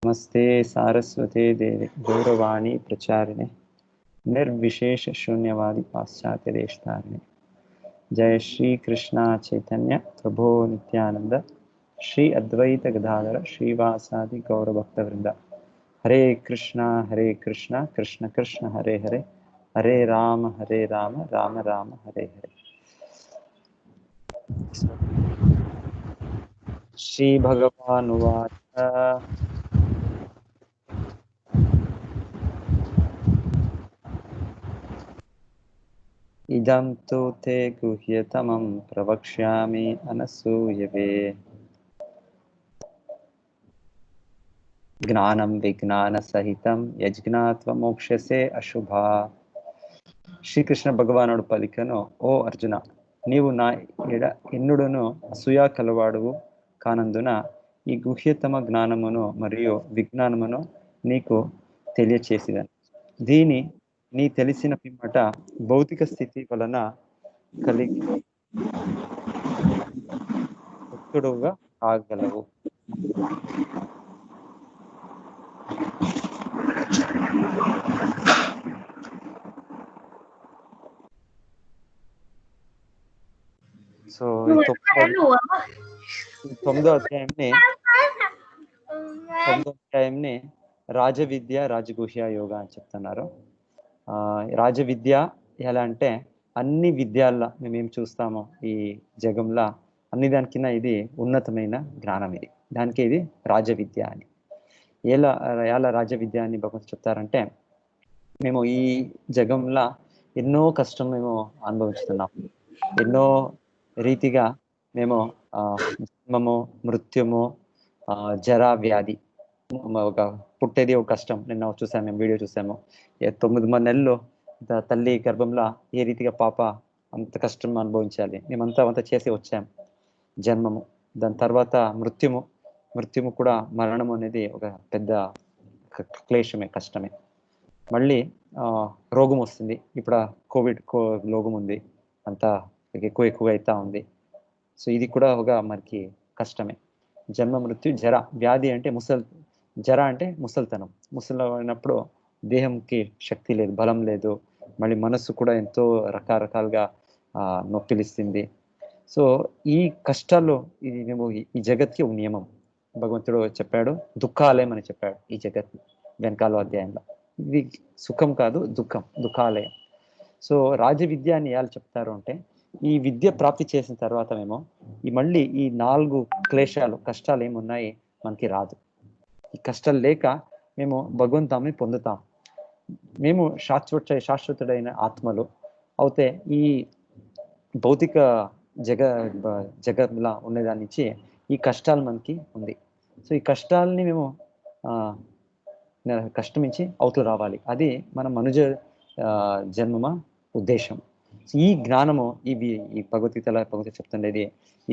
नमस्ते सारस्वते देवे गौरवाणी प्रचारिणे निर्विशेष शून्यवादी पाश्चात्य देशतारिणे जय श्री कृष्णा चैतन्य प्रभो नित्यानंद श्री अद्वैत गदाधर श्रीवासादि गौरभक्तवृंद हरे कृष्णा कृष्ण कृष्ण हरे हरे हरे राम राम राम हरे हरे। श्री भगवानुवाच इदं तु ते गुह्यतमं प्रवक्ष्यामि अनसूयवे ज्ञानं विज्ञानसहितं यज्ञात्वा मोक्षसे अशुभा। ಶ್ರೀಕೃಷ್ಣ ಭಗವಾನುಡು ಪಲಿಕನು, ಓ ಅರ್ಜುನ, ನೀವು ನಾ ఎన్నుడును అసూయ కలవాడువు కానందున ఈ గుహ్యతమ జ్ఞానమును మరియు విజ్ఞానమును నీకు తెలియచేసిదను. దీని నీ తెలిసిన పిమ్మట భౌతిక స్థితి వలన కలిగి ముక్తుడుగా కాగలవు. సో తొమ్మిదో అధ్యాయంని రాజవిద్య రాజగుహ్య యోగా అని చెప్తున్నారు. రాజవిద్య ఎలా అంటే అన్ని విద్యాల్లో మేమేం చూస్తామో ఈ జగంలో అన్ని దానికిన్న ఇది ఉన్నతమైన జ్ఞానం. ఇది దానికి ఇది రాజవిద్య అని. ఎలా ఎలా రాజవిద్య అని భగవంతుడు చెప్తారంటే, మేము ఈ జగంలో ఎన్నో కష్టం మేము అనుభవిస్తున్నాం. ఎన్నో రీతిగా మేము జన్మము, మృత్యుము, జరా, వ్యాధి, ఒక పుట్టేది ఒక కష్టం. నిన్న చూసాము, మేము వీడియో చూసాము. 9 నెలలు తల్లి గర్భంలో ఏ రీతిగా పాప అంత కష్టం అనుభవించాలి. మేమంతా చేసి వచ్చాం. జన్మము, దాని తర్వాత మృత్యుము కూడా, మరణం అనేది ఒక పెద్ద క్లేశమే, కష్టమే. మళ్ళీ రోగం వస్తుంది. ఇప్పుడు కోవిడ్ రోగం ఉంది, అంతా ఎక్కువ అవుతా ఉంది. సో ఇది కూడా ఒక మనకి కష్టమే. జన్మ, మృత్యు, జర, వ్యాధి అంటే జర అంటే ముసలితనం. ముసలైనప్పుడు దేహంకి శక్తి లేదు, బలం లేదు. మళ్ళీ మనస్సు కూడా ఎంతో రకరకాలుగా నొప్పిలిస్తుంది. సో ఈ కష్టాల్లో ఇది మేము ఈ జగత్కి ఒక నియమం. భగవంతుడు చెప్పాడు, దుఃఖాలయం అని చెప్పాడు ఈ జగత్ వెనకాల అధ్యాయంలో. ఇది సుఖం కాదు, దుఃఖాలయం. సో రాజవిద్య అని ఎలా చెప్తారు అంటే, ఈ విద్య ప్రాప్తి చేసిన తర్వాత మేము మళ్ళీ ఈ 4 క్లేశాలు, కష్టాలు ఏమున్నాయి మనకి రాదు. ఈ కష్టాలు లేక మేము భగవంతాన్ని పొందుతాం. మేము శాశ్వతుడైన ఆత్మలు అవుతే ఈ భౌతిక జగత్లా ఉండేదాని నుంచి ఈ కష్టాలు మనకి ఉంది. సో ఈ కష్టాలని మేము కష్టమించి అవతల రావాలి. అది మన మనుజ జన్మ ఉద్దేశం. ఈ జ్ఞానము ఈ భగవద్గీతలో భగవద్గీత చెప్తుండేది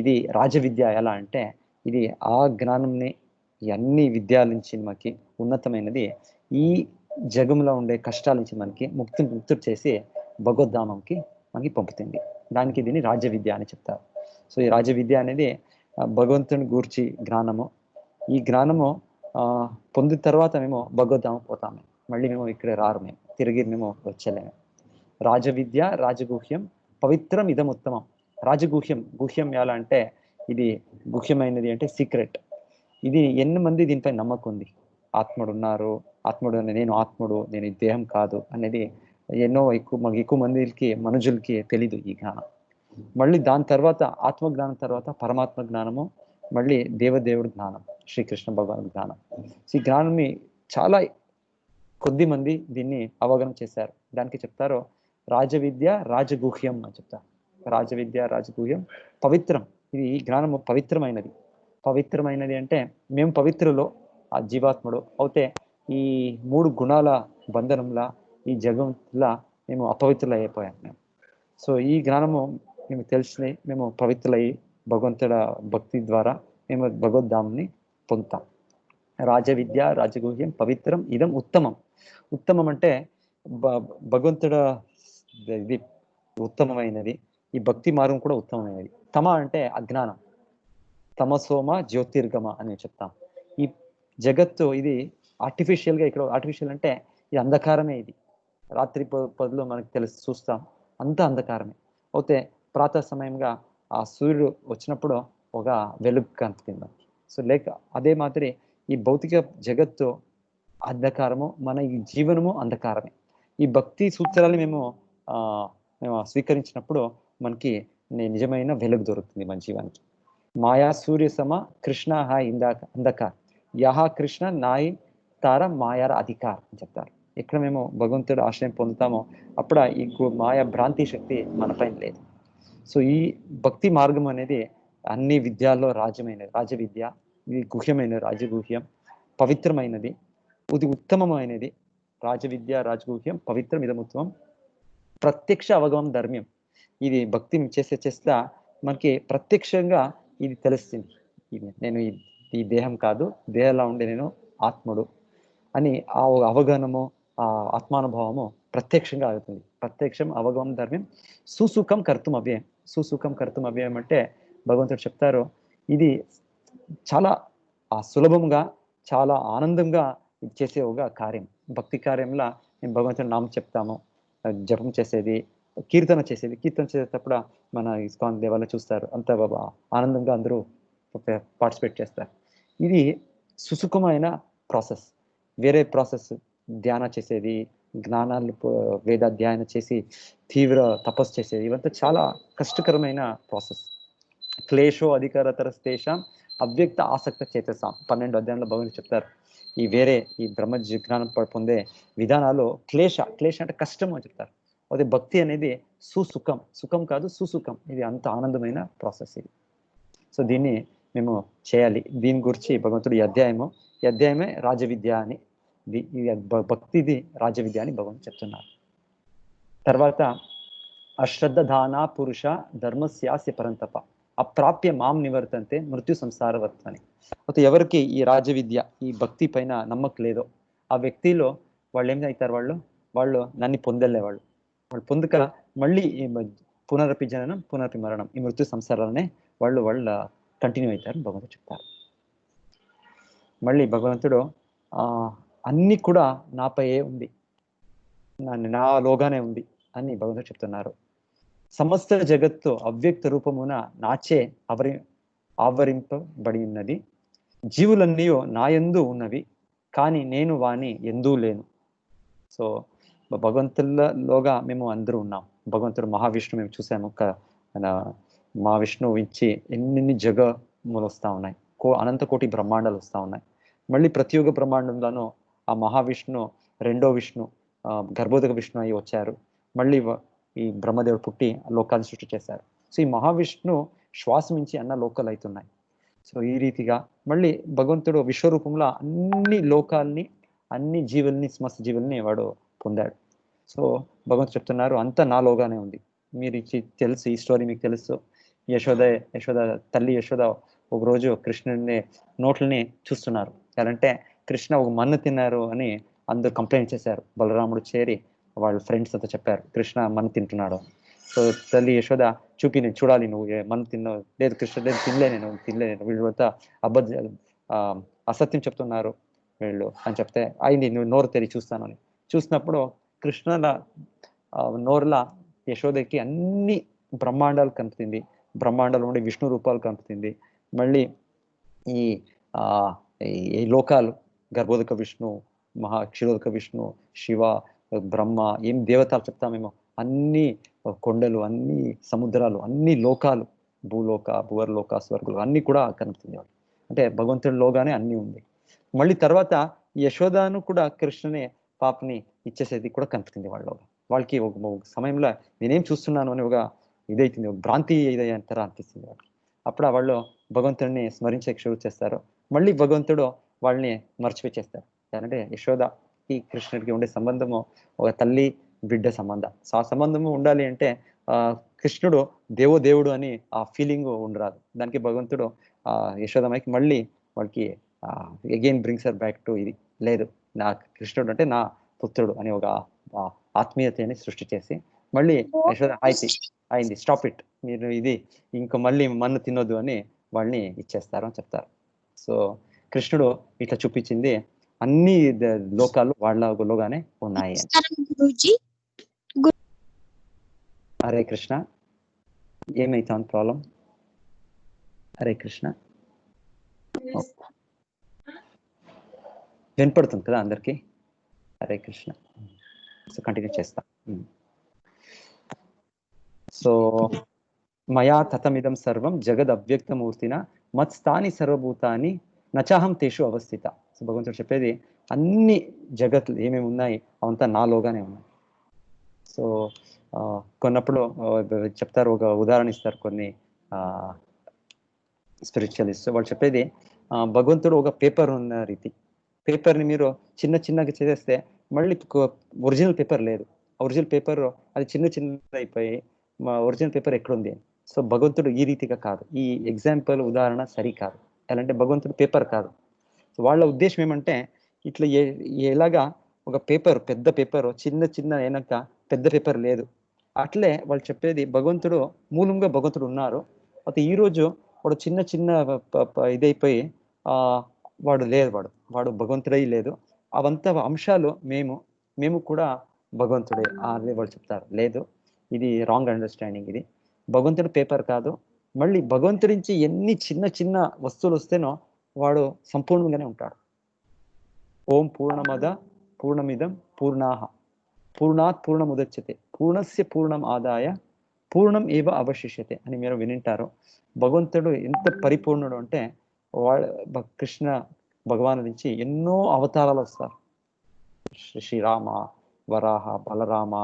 ఇది రాజవిద్య. ఎలా అంటే ఇది ఆ జ్ఞానంని ఈ అన్ని విద్యాల నుంచి మనకి ఉన్నతమైనది. ఈ జగంలో ఉండే కష్టాల నుంచి మనకి ముక్తుడు చేసి భగవద్ధామంకి మనకి పంపుతుంది. దానికి దీన్ని రాజవిద్య అని చెప్తారు. సో ఈ రాజవిద్య అనేది భగవంతుని గూర్చి జ్ఞానము. ఈ జ్ఞానము పొందిన తర్వాత మేము భగవద్ధామం పోతాము. మళ్ళీ మేము ఇక్కడ రారు, మేము తిరిగి మేము వచ్చలేము. రాజవిద్య రాజగుహ్యం పవిత్రం ఇదం ఉత్తమం. గుహ్యం ఎలా అంటే ఇది గుహ్యమైనది అంటే సీక్రెట్. ఇది ఎన్ని మంది దీనిపై నమ్మకం ఉంది, ఆత్ముడు ఉన్నారు, నేను ఆత్ముడు, నేను ఈ దేహం కాదు అనేది ఎక్కువ మందికి, మనుషులకి తెలీదు ఈ జ్ఞానం. మళ్ళీ దాని తర్వాత ఆత్మజ్ఞానం తర్వాత పరమాత్మ జ్ఞానము, మళ్ళీ దేవదేవుడు జ్ఞానం, శ్రీకృష్ణ భగవాన్ జ్ఞానం. ఈ జ్ఞానాన్ని చాలా కొద్ది మంది దీన్ని అవగాహన చేశారు. దానికి చెప్తారు రాజవిద్య రాజగుహ్యం అని చెప్తారు. రాజవిద్య రాజగుహ్యం పవిత్రం. ఇది ఈ జ్ఞానము పవిత్రమైనది అంటే మేము పవిత్రలో ఆ జీవాత్ముడు అవుతే ఈ 3 గుణాల బంధనంలా ఈ జగంలా మేము అపవిత్రులు అయిపోయాం మేము. సో ఈ జ్ఞానము మేము తెలిసి మేము పవిత్రులయ్యి భగవంతుడ భక్తి ద్వారా మేము భగవద్ధామాన్ని పొందుతాం. రాజవిద్య రాజగుహ్యం పవిత్రం ఇదం ఉత్తమం అంటే భగవంతుడ ఇది ఉత్తమమైనది. ఈ భక్తి మార్గం కూడా ఉత్తమమైనది. తమ అంటే అజ్ఞానం, తమసోమ జ్యోతిర్గమ అని చెప్తాం. ఈ జగత్తు ఇది ఆర్టిఫిషియల్గా, ఇక్కడ ఆర్టిఫిషియల్ అంటే ఇది అంధకారమే. ఇది రాత్రి పొదలో మనకు తెలుసు, చూస్తాం, అంతా అంధకారమే. అయితే ప్రాతः సమయంగా ఆ సూర్యుడు వచ్చినప్పుడు ఒక వెలుగు కనిపిస్తుంది. సో లేక అదే మాదిరి ఈ భౌతిక జగత్తు అంధకారము, మన ఈ జీవనము అంధకారమే. ఈ భక్తి సూత్రాలు మేము స్వీకరించినప్పుడు మనకి నిజమైన వెలుగు దొరుకుతుంది మన జీవానికి. మాయా సూర్య సమ కృష్ణ హా అంధకార్, యహా కృష్ణ నాయి తార మాయార అధికార్ అని చెప్తారు. ఎక్కడ మేము భగవంతుడు ఆశ్రయం పొందుతామో అప్పుడు ఈ మాయా భ్రాంతి శక్తి మన పైన లేదు. సో ఈ భక్తి మార్గం అనేది అన్ని విద్యాల్లో రాజ్యమైనది, రాజవిద్య. ఇది గుహ్యమైనది, రాజగుహ్యం, పవిత్రమైనది, ఇది ఉత్తమమైనది. రాజవిద్య రాజగుహ్యం పవిత్రం ఇదముత్తమం ప్రత్యక్ష అవగమం ధర్మ్యం. ఇది భక్తి చేస్తా మనకి ప్రత్యక్షంగా ఇది తెలుస్తుంది. నేను ఈ దేహం కాదు, దేహంలో ఉండే నేను ఆత్ముడు అని ఆ అవగాహనము, ఆ ఆత్మానుభవము ప్రత్యక్షంగా అవుతుంది. ప్రత్యక్షం అవగమం ధర్మ్యం సుసుఖం కర్తం అవ్యయం. సుసుఖం కర్తం అవ్యయం అంటే భగవంతుడు చెప్తారు, ఇది చాలా సులభంగా, చాలా ఆనందంగా చేసే ఒక కార్యం. భక్తి కార్యంలో మేము భగవంతుడి నామం చెప్తాము, జపం చేసేది, కీర్తన చేసేది. కీర్తన చేసేటప్పుడు మన ఇస్కాన్ దేవాలయం చూస్తారు, అంత ఆనందంగా అందరూ పార్టిసిపేట్ చేస్తారు. ఇది సుసుఖమైన ప్రాసెస్. వేరే ప్రాసెస్ ధ్యాన చేసేది, జ్ఞానాలు వేదాధ్యాయనం చేసి తీవ్ర తపస్సు చేసేది, ఇవంతా చాలా కష్టకరమైన ప్రాసెస్. క్లేశో అధికారతరస్తేషాం అవ్యక్త ఆసక్త చేతసాం 12 అధ్యాయంలో భగవంతుడు చెప్తారు. ఈ వేరే ఈ బ్రహ్మ జ్ఞానం పొందే విధానాలు క్లేశ అంటే కష్టం అని చెప్తారు. అదే భక్తి అనేది సుసుఖం, సుఖం కాదు సుసుఖం, ఇది అంత ఆనందమైన ప్రాసెస్ ఇది. సో దీన్ని మేము చేయాలి. దీని గురించి భగవంతుడు ఈ అధ్యాయమే రాజవిద్య అని, భక్తిది రాజవిద్య అని భగవంతుడు చెప్తున్నారు. తర్వాత అశ్రద్ధ దాన పురుష ధర్మస్యాస్య పరంతప అప్రాప్య మాం నివర్తంతే మృత్యు సంసారవత్వని. అయితే ఎవరికి ఈ రాజవిద్య, ఈ భక్తి పైన నమ్మకం లేదో ఆ వ్యక్తిలో వాళ్ళు ఏం అవుతారు, వాళ్ళు నన్ను పొందలేవాళ్ళు. వాళ్ళు పొందక మళ్ళీ పునరపి జననం పునరపి మరణం, ఈ మృత్యు సంసారాలనే వాళ్ళు కంటిన్యూ అవుతారు భగవంతుడు చెప్తారు. మళ్ళీ భగవంతుడు అన్ని కూడా నాపైయే ఉంది, నాలోగానే ఉంది అని భగవంతుడు చెప్తున్నారు. సమస్త జగత్తు అవ్యక్త రూపమున నాచే ఆవరింపబడి ఉన్నది. జీవులన్నీ నాయందు ఉన్నవి, కానీ నేను వాని ఎందూ లేను. సో భగవంతుల్లోగా మేము అందరూ ఉన్నాం. భగవంతుడు మహావిష్ణు మేము చూసాము, మహావిష్ణువు ఇచ్చి ఎన్ని జగములు వస్తూ ఉన్నాయి, అనంత కోటి బ్రహ్మాండాలు వస్తూ ఉన్నాయి. మళ్ళీ ప్రతి ఒక్క బ్రహ్మాండంలోనూ ఆ మహావిష్ణు రెండో విష్ణు గర్భోదక విష్ణు అయి వచ్చారు. మళ్ళీ ఈ బ్రహ్మదేవుడు పుట్టి లోకాలను సృష్టి చేశారు. సో ఈ మహావిష్ణు శ్వాస నుంచి అన్న లోకాలు అవుతున్నాయి. సో ఈ రీతిగా మళ్ళీ భగవంతుడు విశ్వరూపంలో అన్ని లోకాల్ని, అన్ని జీవుల్ని, సమస్త జీవుల్ని వాడు పొందాడు. సో భగవంతుడు చెప్తున్నారు అంతా నాలోగానే ఉంది. మీరు తెలుసు, ఈ స్టోరీ మీకు తెలుసు. యశోద తల్లి యశోద ఒకరోజు కృష్ణుడిని నోట్లని చూస్తున్నారు. ఎలాంటే కృష్ణ ఒక మన్ను తిన్నారు అని అందరూ కంప్లైంట్ చేశారు. బలరాముడు చేరి వాళ్ళ ఫ్రెండ్స్ అంతా చెప్పారు కృష్ణ మన్ను తింటున్నాడు. సో తల్లి యశోద చూపి, నేను చూడాలి, నువ్వు మన్ను తిన్నావు. లేదు కృష్ణ, లేదు తినలేను, వీళ్ళు అంతా అసత్యం చెప్తున్నారు వీళ్ళు అని చెప్తే, అయింది, నువ్వు నోరు తెరి చూస్తాను అని. చూసినప్పుడు కృష్ణల నోరులా యశోదకి అన్ని బ్రహ్మాండాలు కనిపిస్తుంది. బ్రహ్మాండాలు ఉండే విష్ణు రూపాలు కనిపిస్తుంది. మళ్ళీ ఈ లోకాలు, గర్భోదక విష్ణు, క్షీరోదక విష్ణు, శివ, బ్రహ్మ, ఏం దేవతలు చెప్తామేమో, అన్ని కొండలు, అన్ని సముద్రాలు, అన్ని లోకాలు, భూలోక, భువర్లోక, స్వర్గులు అన్ని కూడా కనిపిస్తుంది. అంటే భగవంతుడిలోగానే అన్ని ఉంది. మళ్ళీ తర్వాత యశోదాను కూడా కృష్ణనే పాపని ఇచ్చేసేది కూడా కనిపిస్తుంది వాళ్ళకి. ఒక సమయంలో నేనేం చూస్తున్నాను అని ఒక ఇదైతుంది, ఒక భ్రాంతి ఇదంతరా అనిపిస్తుంది వాళ్ళకి. అప్పుడు వాళ్ళు భగవంతుడిని స్మరించే షురు చేస్తారు. మళ్ళీ భగవంతుడు వాళ్ళని మర్చిపోచేస్తారు. అంటే యశోదకి కృష్ణుడికి ఉండే సంబంధము ఒక తల్లి బిడ్డ సంబంధం. ఆ సంబంధము ఉండాలి అంటే కృష్ణుడు దేవుడు అని ఆ ఫీలింగ్ ఉండరాదు. దానికి భగవంతుడు యశోదమ్మకి మళ్ళీ వాళ్ళకి again brings her back to ఇది, లేదు నా కృష్ణుడు అంటే నా పుత్రుడు అని ఒక ఆత్మీయతని సృష్టి చేసి మళ్ళీ యశోద అయింది, స్టాప్ ఇట్, మీరు ఇది ఇంకా మళ్ళీ మన్ను తినొద్దు అని వాళ్ళని ఇచ్చేస్తారు అని చెప్తారు. సో కృష్ణుడు ఇట్లా చూపించింది అన్ని లోకాలు వాళ్ళలోగానే ఉన్నాయి. హరే కృష్ణ. ఏమైతుంది ప్రాబ్లం? హరే కృష్ణ. వినపడుతుంది కదా అందరికి? హరే కృష్ణ. సో కంటిన్యూ చేస్తా. సో మయా తతమిదం సర్వం జగద్ అవ్యక్తమూర్తిన మత్స్థాని సర్వభూతాన్ని నచాహం తేషు అవస్థిత. సో భగవంతుడు చెప్పేది అన్ని జగత్తులు ఏమేమి ఉన్నాయి అవంతా నాలోగానే ఉన్నాయి. సో కొన్నప్పుడు చెప్తారు, ఒక ఉదాహరణ ఇస్తారు కొన్ని స్పిరిచువలిస్ట్. వాళ్ళు చెప్పేది భగవంతుడు ఒక పేపర్ ఉన్న రీతి. పేపర్ని మీరు చిన్నగా చేసేస్తే మళ్ళీ ఒరిజినల్ పేపర్ లేదు. ఒరిజినల్ పేపర్ అది చిన్న అయిపోయి మా ఒరిజినల్ పేపర్ ఎక్కడుంది. సో భగవంతుడు ఈ రీతిగా కాదు. ఈ ఎగ్జాంపుల్ ఉదాహరణ సరి కాదు. ఎలా అంటే భగవంతుడు పేపర్ కాదు. సో వాళ్ళ ఉద్దేశం ఏమంటే ఇట్లా ఎలాగా ఒక పేపర్, పెద్ద పేపర్ చిన్న అయినాక పెద్ద పేపర్ లేదు, అట్లే వాళ్ళు చెప్పేది భగవంతుడు మూలంగా భగవంతుడు ఉన్నారు. అయితే ఈరోజు వాడు చిన్న ఇదైపోయి వాడు లేదు, వాడు భగవంతుడై లేదు. అవంతా అంశాలు మేము కూడా భగవంతుడే అని వాళ్ళు చెప్తారు. లేదు, ఇది రాంగ్ అండర్స్టాండింగ్. ఇది భగవంతుడు పేపర్ కాదు. మళ్ళీ భగవంతుడి నుంచి ఎన్ని చిన్న వస్తువులు వస్తేనో వాడు సంపూర్ణంగానే ఉంటాడు. ఓం పూర్ణమద పూర్ణమిదం పూర్ణాహ పూర్ణాత్ పూర్ణముదచ్యతే పూర్ణస్య పూర్ణం ఆదాయ పూర్ణం ఏవ అవశిష్యతే అని మీరు వినింటారు. భగవంతుడు ఎంత పరిపూర్ణుడు అంటే కృష్ణ భగవాను నుంచి ఎన్నో అవతారాలు వస్తారు. శ్రీరామ, వరాహ, బలరామ,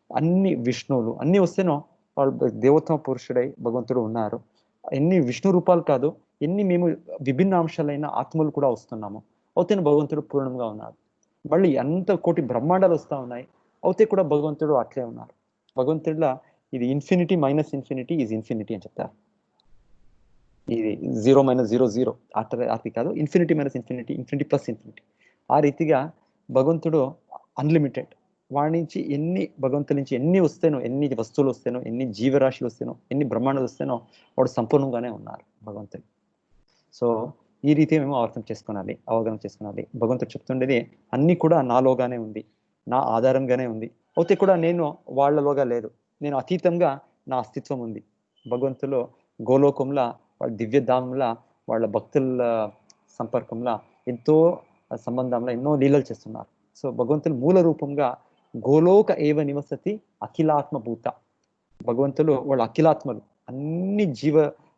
అన్ని విష్ణువులు అన్ని వస్తేనో వాళ్ళు దేవోత్తమ పురుషుడై భగవంతుడు ఉన్నారు. ఎన్ని విష్ణు రూపాలు కాదు, ఎన్ని మేము విభిన్న అంశాలైన ఆత్మలు కూడా వస్తున్నాము. అవుతే భగవంతుడు పూర్ణంగా ఉన్నాడు. మళ్ళీ అంత కోటి బ్రహ్మాండాలు వస్తూ ఉన్నాయి, అవుతే కూడా భగవంతుడు అట్లే ఉన్నారు. భగవంతుడిలా ఇది infinity minus infinity is infinity అని చెప్తారు. ఇది 0 - 0 0 అట్లా కాదు, infinity minus infinity, infinity plus infinity. ఆ రీతిగా భగవంతుడు అన్లిమిటెడ్. వాడి నుంచి భగవంతుడి నుంచి ఎన్ని వస్తేనో, ఎన్ని వస్తువులు వస్తేనో, ఎన్ని జీవరాశులు వస్తేనో, ఎన్ని బ్రహ్మాండాలు వస్తేనో వాడు సంపూర్ణంగానే ఉన్నారు భగవంతుడు. సో ఈ రీతి మేము అవగాహన చేసుకోవాలి. భగవంతుడు చెప్తుండేది అన్ని కూడా నాలోగానే ఉంది, నా ఆధారంగానే ఉంది. అయితే కూడా నేను వాళ్ళలోగా లేదు, నేను అతీతంగా నా అస్తిత్వం ఉంది. భగవంతులో గోలోకంలో వాళ్ళ దివ్యధామంలో వాళ్ళ భక్తుల సంపర్కంలో ఎంతో సంబంధంలో ఎన్నో లీలలు చేస్తున్నారు. సో భగవంతుని మూల రూపంగా గోలోక ఏవ నివసతి అఖిలాత్మభూత. భగవంతులు వాళ్ళ అఖిలాత్మలు, అన్ని జీవ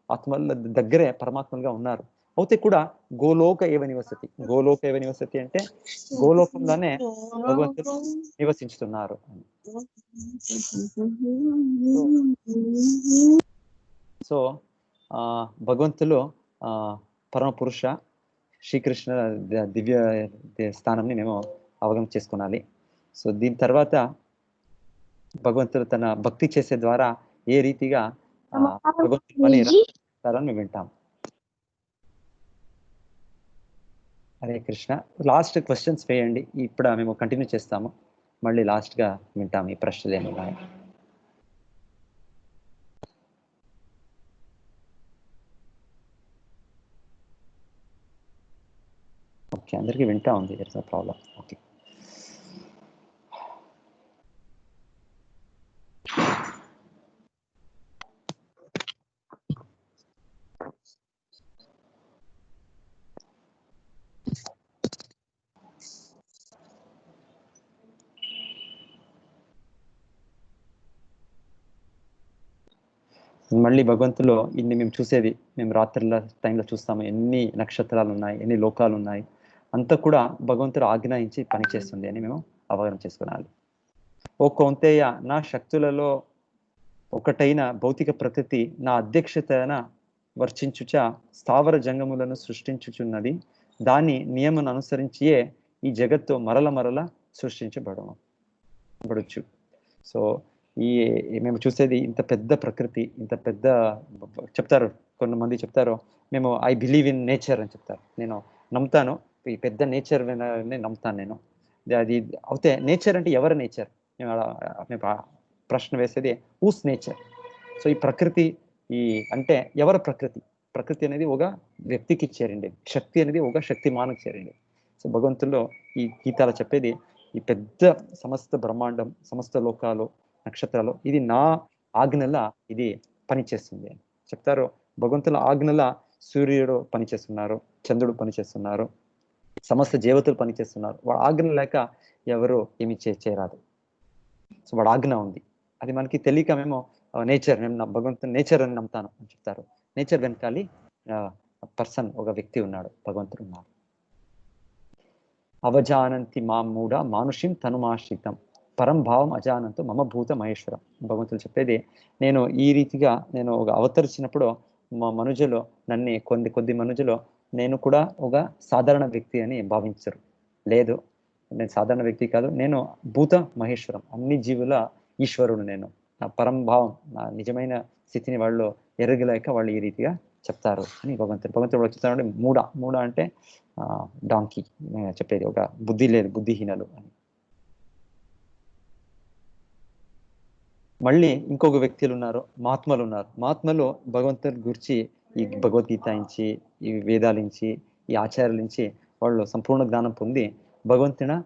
ఆత్మల దగ్గరే పరమాత్మలుగా ఉన్నారు. అయితే కూడా గోలోక ఏవ నివసతి అంటే గోలోకంలోనే భగవంతుడు నివసించుతున్నారు. సో భగవంతులు పరమ పురుష శ్రీకృష్ణ దివ్య స్థానంని మేము అవగమనం చేసుకోవాలి. సో దీని తర్వాత భగవంతుడు తన భక్తి చేసే ద్వారా ఏ రీతిగా భగవంతుని మేము వింటాం. హరే కృష్ణ. లాస్ట్ క్వశ్చన్స్ వేయండి, ఇప్పుడు మేము కంటిన్యూ చేస్తాము. మళ్ళీ లాస్ట్గా వింటాము ఈ ప్రశ్నలు ఏమన్నాయి. ఓకే, అందరికీ వింటా ఉంది, దట్స్ నో ప్రాబ్లం. ఓకే, మళ్ళీ భగవంతులో ఇన్ని మేము చూసేది, మేము రాత్రుల టైంలో చూస్తాము, ఎన్ని నక్షత్రాలు ఉన్నాయి, ఎన్ని లోకాలు ఉన్నాయి, అంతా కూడా భగవంతుడు ఆజ్ఞాయించి పనిచేస్తుంది అని మేము అవగాహన చేసుకోవాలి. ఓ కౌంతేయ, నా శక్తులలో ఒకటైన భౌతిక ప్రకృతి నా అధ్యక్షతన వర్చించుచ స్థావర జంగములను సృష్టించుచున్నది. దాని నియమను అనుసరించియే ఈ జగత్తు మరల సృష్టించబడవచ్చు. సో మేము చూసేది ఇంత పెద్ద ప్రకృతి, ఇంత పెద్ద చెప్తారు కొంతమంది చెప్తారు, మేము ఐ బిలీవ్ ఇన్ నేచర్ అని చెప్తారు. నేను నమ్ముతాను, ఈ పెద్ద నేచర్ నమ్ముతాను నేను. అది అవుతే నేచర్ అంటే ఎవరి నేచర్? మేము ప్రశ్న వేసేది హూస్ నేచర్. సో ఈ ప్రకృతి అంటే ఎవరి ప్రకృతి? ప్రకృతి అనేది ఒక వ్యక్తికి చేరింది, శక్తి అనేది ఒక శక్తిమానికి చేరింది. సో భగవంతుల్లో ఈ గీతాలు చెప్పేది ఈ పెద్ద సమస్త బ్రహ్మాండం, సమస్త లోకాలు, నక్షత్రాలు ఇది నా ఆజ్ఞల ఇది పనిచేస్తుంది అని చెప్తారు. భగవంతుల ఆజ్ఞల సూర్యుడు పనిచేస్తున్నారు, చంద్రుడు పనిచేస్తున్నారు, సమస్త దేవతలు పనిచేస్తున్నారు. వాడు ఆజ్ఞ లేక ఎవరు ఏమి చేయరాదు. సో వాడు ఆజ్ఞ ఉంది. అది మనకి తెలియక మేము నేచర్, మేము భగవంతుని నేచర్ అని నమ్ముతాను అని చెప్తారు. నేచర్ వెనకాలి పర్సన్, ఒక వ్యక్తి ఉన్నాడు, భగవంతుడు ఉన్నాడు. అవజానంతి మాం మూఢ మానుషిం తనుమాశ్రితం పరం భావం అజానంతో మమ భూత మహేశ్వరం. భగవంతుడు చెప్పేది, నేను ఈ రీతిగా నేను ఒక అవతరించినప్పుడు మా మనుజులో నన్ను కొద్ది మనుజులో నేను కూడా ఒక సాధారణ వ్యక్తి అని భావించరు. లేదు, నేను సాధారణ వ్యక్తి కాదు, నేను భూత మహేశ్వరం, అన్ని జీవుల ఈశ్వరుడు నేను. నా పరంభావం, నా నిజమైన స్థితిని వాళ్ళు ఎరగలేక వాళ్ళు ఈ రీతిగా చెప్తారు అని భగవంతుడు చెప్తాడు. మూడ అంటే డాంకీ చెప్పేది, ఒక బుద్ధి లేదు, బుద్ధిహీనలు అని. మళ్ళీ ఇంకొక వ్యక్తులు ఉన్నారు, మహాత్మలు ఉన్నారు. మహాత్మలు భగవంతుని గురించి ఈ భగవద్గీత నుంచి, ఈ వేదాల నుంచి, ఈ ఆచార్యుల నుంచి వాళ్ళు సంపూర్ణ జ్ఞానం పొంది భగవంతుని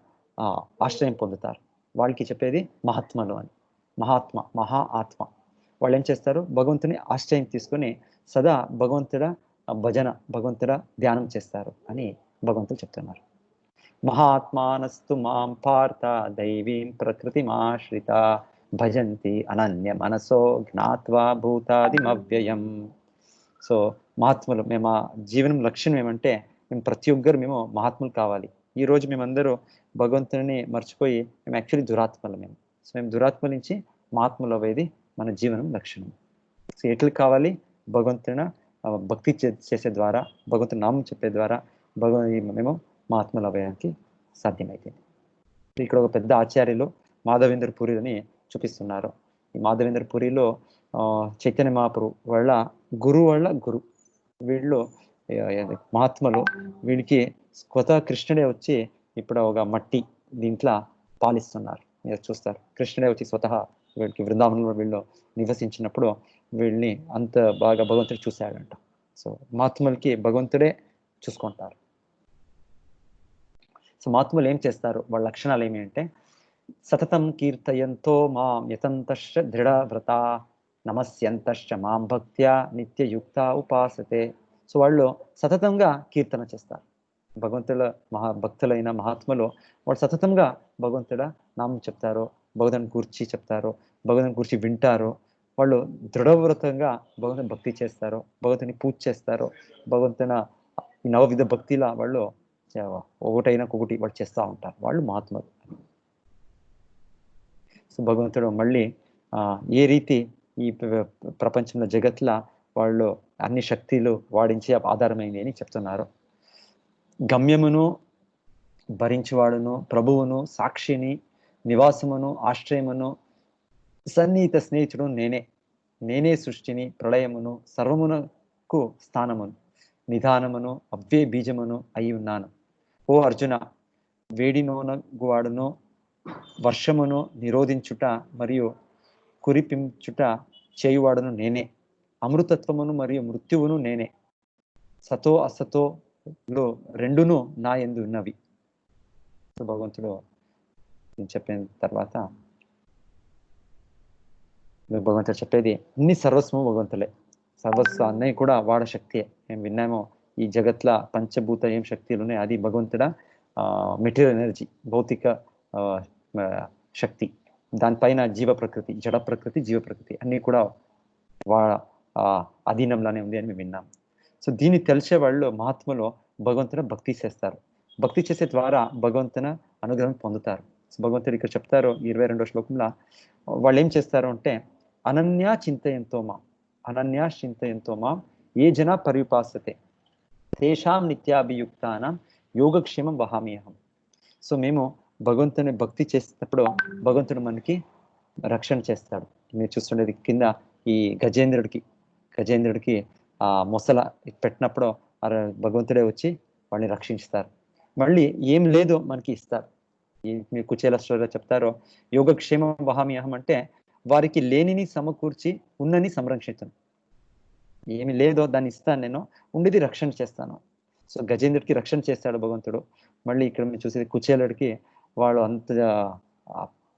ఆశ్రయం పొందుతారు. వాళ్ళకి చెప్పేది మహాత్మలు అని. మహా ఆత్మ. వాళ్ళు ఏం చేస్తారు, భగవంతుని ఆశ్రయం తీసుకొని సదా భగవంతుడ భజన, భగవంతుడ ధ్యానం చేస్తారు అని భగవంతుడు చెప్తున్నారు. మహాత్మానస్తు మాం పార్థ దైవీం ప్రకృతిమాశ్రిత భజంతి అనన్య మనసో జ్ఞాత్వా భూతాదిమవ్యయం. సో మహాత్ములు, మేము ఆ జీవనం లక్ష్యం ఏమంటే మేము ప్రతి ఒక్కరు మేము మహాత్ములు కావాలి. ఈ రోజు మేమందరూ భగవంతుని మర్చిపోయి మేము యాక్చువల్లీ దురాత్మలు మేము. సో మేము దురాత్మల నుంచి మహాత్ములు అవ్వేది మన జీవనం లక్షణం. సో ఎట్లు కావాలి, భగవంతుని భక్తి చేసే ద్వారా, భగవంతుని నామం చెప్పే ద్వారా మేము మహాత్ములు అవ్వడానికి సాధ్యమైతే. ఇక్కడ ఒక పెద్ద ఆచార్యులు మాధవేంద్ర పూరిని చూపిస్తున్నారు. ఈ మాధవేంద్ర పూరిలో చైతన్య మహాప్రభు వాళ్ళ గురు వీళ్ళు మహాత్ములు. వీళ్ళకి స్వతः కృష్ణుడే వచ్చి ఇప్పుడు ఒక మట్టి దీంట్లో పాలిస్తున్నారు. మీరు చూస్తారు, కృష్ణుడే వచ్చి స్వతः వీళ్ళకి బృందావనంలో వీళ్ళు నివసించినప్పుడు వీళ్ళని అంత బాగా భగవంతుడు చూశాడంట. సో మహాత్ములకి భగవంతుడే చూసుకుంటారు. సో మహాత్ములు ఏం చేస్తారు, వాళ్ళ లక్షణాలు ఏమి అంటే సతతం కీర్తయంతో మాం యతంతశ్చ దృఢవ్రత నమస్యంతశ్చ మాం భక్త్యా నిత్యయుక్త ఉపాసతే. సో వాళ్ళు సతతంగా కీర్తన చేస్తారు. భగవంతుల భక్తులైన మహాత్ములు వాళ్ళు సతతంగా భగవంతుడ నామం చెప్తారు, భగవంతుని గురించి చెప్తారు, భగవంతుని గురించి వింటారు. వాళ్ళు దృఢవ్రతంగా భగవంతుని భక్తి చేస్తారు, భగవంతుని పూజ చేస్తారు. భగవంతున ఈ నవవిధ భక్తిలా వాళ్ళు ఒకటైనా ఒకటి వాళ్ళు చేస్తూ ఉంటారు. వాళ్ళు మహాత్ములు. సో భగవంతుడు మళ్ళీ ఏ రీతి ఈ ప్రపంచంలో జగత్లో వాళ్ళు అన్ని శక్తులు వాడించే ఆధారమైంది అని చెప్తున్నారు. గమ్యమును భరించేవాడును, ప్రభువును, సాక్షిని, నివాసమును, ఆశ్రయమును, సన్నిహిత స్నేహితుడు నేనే సృష్టిని, ప్రళయమును, సర్వమునకు స్థానమును, నిధానమును, అవ్వే బీజమును అయి ఉన్నాను. ఓ అర్జున, వేడినోనగువాడును, వర్షమును నిరోధించుట మరియు కురిపించుట చేయువాడును నేనే, అమృతత్వమును మరియు మృత్యువును నేనే, సతో అసతోలో రెండును నా యందు ఉన్నవి. భగవంతుడు చెప్పిన తర్వాత భగవంతుడు చెప్పేది అన్ని సర్వస్వము భగవంతులే. సర్వస్వ అన్నయ్య కూడా వాడ శక్తియే. మేము విన్నామో ఈ జగత్ల పంచభూత ఏం శక్తులు ఉన్నాయి, అది భగవంతుడ మెటీరియల్ ఎనర్జీ, భౌతిక శక్తి. దానిపైన జీవ ప్రకృతి, జడ ప్రకృతి, జీవ ప్రకృతి అన్ని కూడా అధీనంలోనే ఉంది అని మేము విన్నాం. సో దీన్ని తెలిసే వాళ్ళు మహాత్ములు భగవంతుని భక్తి చేస్తారు. భక్తి చేసే ద్వారా భగవంతుని అనుగ్రహం పొందుతారు. సో భగవంతుడు ఇక్కడ చెప్తారు 22వ శ్లోకంలో, వాళ్ళు ఏం చేస్తారు అంటే అనన్యా చింతయంతో మాం ఏ జన పరిపాసతే తేషాం నిత్యాభియుక్తానం యోగక్షేమం వహామ్యహం. సో మేము భగవంతుని భక్తి చేసేటప్పుడు భగవంతుడు మనకి రక్షణ చేస్తాడు. మీరు చూస్తుండేది కింద ఈ గజేంద్రుడికి మొసల పెట్టినప్పుడు భగవంతుడే వచ్చి వాళ్ళని రక్షిస్తారు. మళ్ళీ ఏం లేదో మనకి ఇస్తారు. మీ కుచేల స్టోరీలో చెప్తారో యోగక్షేమం వహామ్యహం అంటే వారికి లేనిని సమకూర్చి ఉన్నని సంరక్షించను. ఏమి లేదో దాన్ని ఇస్తాను నేను, ఉండేది రక్షణ చేస్తాను. సో గజేంద్రుడికి రక్షణ చేస్తాడు భగవంతుడు. మళ్ళీ ఇక్కడ మీరు చూసేది కుచేలుడికి వాళ్ళు అంత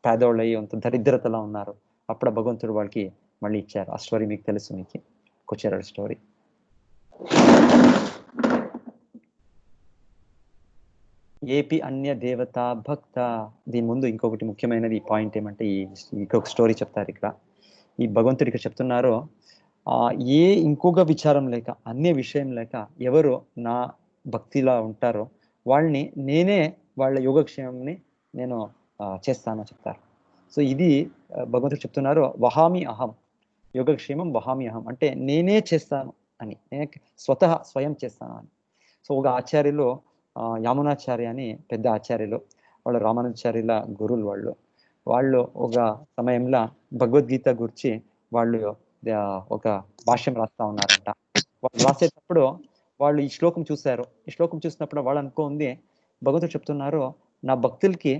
పేదోళ్ళు అయ్యి అంత దరిద్రతలో ఉన్నారు. అప్పుడు భగవంతుడు వాళ్ళకి మళ్ళీ ఇచ్చారు. ఆ స్టోరీ మీకు తెలుసు, మీకు కుచేలుడి స్టోరీ. ఏపి అన్య దేవత భక్త. దీని ముందు ఇంకొకటి ముఖ్యమైనది పాయింట్ ఏమంటే, ఇంకొక స్టోరీ చెప్తారు ఇక్కడ. ఈ భగవంతుడు ఇక్కడ చెప్తున్నారు, ఏ ఇంకొక విచారం లేక, అన్య విషయం లేక ఎవరు నా భక్తిలా ఉంటారో వాళ్ళని నేనే వాళ్ళ యోగక్షేమంని నేను చేస్తానని చెప్తారు. సో ఇది భగవంతుడు చెప్తున్నారు, వహామి అహం యోగక్షేమం వహామి అహం అంటే నేనే చేస్తాను అని, నేనే స్వయం చేస్తాను అని. సో ఒక ఆచార్యులు యామునాచార్య అని పెద్ద ఆచార్యులు, వాళ్ళు రామానుజాచార్యుల గురువులు. వాళ్ళు ఒక సమయంలో భగవద్గీత గురించి వాళ్ళు ఒక భాష్యం రాస్తా ఉన్నారంట. వాళ్ళు రాసేటప్పుడు వాళ్ళు ఈ శ్లోకం చూశారు. ఈ శ్లోకం చూసినప్పుడు వాళ్ళు అనుకోంది, భగవంతుడు చెప్తున్నారు నా భక్తులకి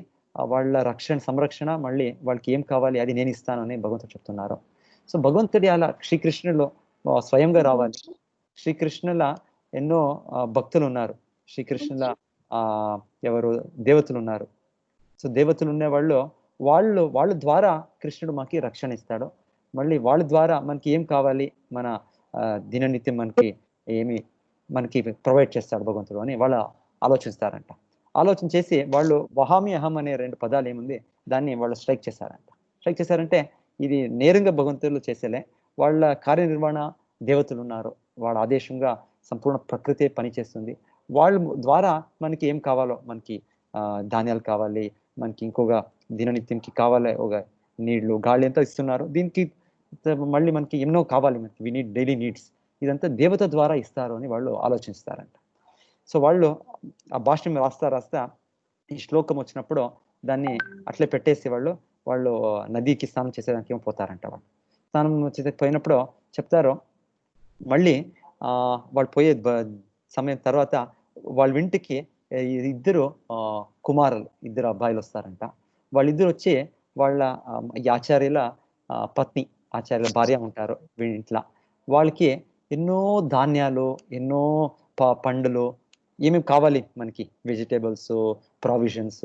వాళ్ళ రక్షణ సంరక్షణ మళ్ళీ వాళ్ళకి ఏం కావాలి అది నేను ఇస్తాను అని భగవంతుడు చెప్తున్నారు. సో భగవంతుడి అలా శ్రీకృష్ణుడు స్వయంగా రావాలి. శ్రీకృష్ణుల ఎన్నో భక్తులు ఉన్నారు. శ్రీకృష్ణుల ఎవరు దేవతలు ఉన్నారు. సో దేవతలు ఉండే వాళ్ళ ద్వారా కృష్ణుడు మనకి రక్షణ ఇస్తాడు. మళ్ళీ వాళ్ళ ద్వారా మనకి ఏం కావాలి, మన దిననిత్యం మనకి ప్రొవైడ్ చేస్తాడు భగవంతుడు అని వాళ్ళు ఆలోచిస్తారంట. ఆలోచన చేసి వాళ్ళు వహామి అహం అనే 2 పదాలు ఏముంది దాన్ని వాళ్ళు స్ట్రైక్ చేశారంటే ఇది నేరుగా భగవంతులు చేసేలే. వాళ్ళ కార్యనిర్వహణ దేవతలు ఉన్నారు. వాళ్ళ ఆదేశంగా సంపూర్ణ ప్రకృతి పనిచేస్తుంది. వాళ్ళ ద్వారా మనకి ఏం కావాలో, మనకి ధాన్యాలు కావాలి, మనకి ఇంకొక దిననిత్యంకి కావాలి, ఒక నీళ్లు గాలి అంతా ఇస్తున్నారు. దీనికి మళ్ళీ మనకి ఎన్నో కావాలి, మనకి వి నీడ్ డైలీ నీడ్స్, ఇదంతా దేవత ద్వారా ఇస్తారు అని వాళ్ళు ఆలోచిస్తారంట. సో వాళ్ళు ఆ భాష్యం రాస్తా ఈ శ్లోకం వచ్చినప్పుడు దాన్ని అట్లే పెట్టేసి వాళ్ళు నదికి స్నానం చేసేదానికి ఏమో పోతారంట. వాళ్ళు స్నానం పోయినప్పుడు చెప్తారు, మళ్ళీ వాళ్ళు పోయే సమయం తర్వాత వాళ్ళ ఇంటికి ఇద్దరు కుమారులు, ఇద్దరు అబ్బాయిలు వస్తారంట. వాళ్ళిద్దరు వచ్చి వాళ్ళ ఈ ఆచార్యుల పత్ని, ఆచార్యుల భార్య ఉంటారు వీళ్ళ ఇంట్లో. వాళ్ళకి ఎన్నో ధాన్యాలు, ఎన్నో పండ్లు, ఏమేమి కావాలి మనకి, వెజిటేబుల్స్, ప్రావిజన్స్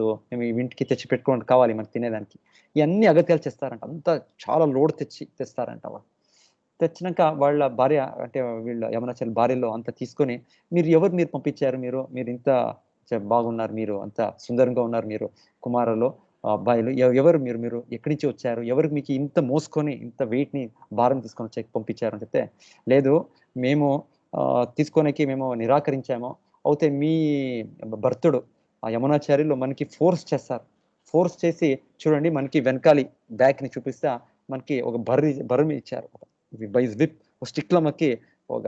ఇంటికి తెచ్చి పెట్టుకోవడానికి కావాలి మనకి తినేదానికి, ఇవన్నీ అగత్యాలు చేస్తారంట. అంతా చాలా లోడ్ తెస్తారంట. వాళ్ళు తెచ్చినాక వాళ్ళ భార్య అంటే వీళ్ళ యమునాచార్య భార్యలో అంత తీసుకొని, మీరు పంపించారు, మీరు ఇంత బాగున్నారు, మీరు అంత సుందరంగా ఉన్నారు, మీరు కుమారులు అబ్బాయిలు ఎవరు, మీరు ఎక్కడి నుంచి వచ్చారు, ఎవరు మీకు ఇంత మోసుకొని ఇంత వెయిట్ ని భారం తీసుకొని వచ్చి పంపించారు అని చెప్తే, లేదు మేము తీసుకోనికి మేము నిరాకరించాము. అయితే మీ భర్తుడు ఆ యమునాచార్యులు మనకి ఫోర్స్ చేసి చూడండి, మనకి వెనకాలి బ్యాక్ ని చూపిస్తా మనకి ఒక బర్రె ఇచ్చారు. బై విప్ స్టిక్ లో మాకి ఒక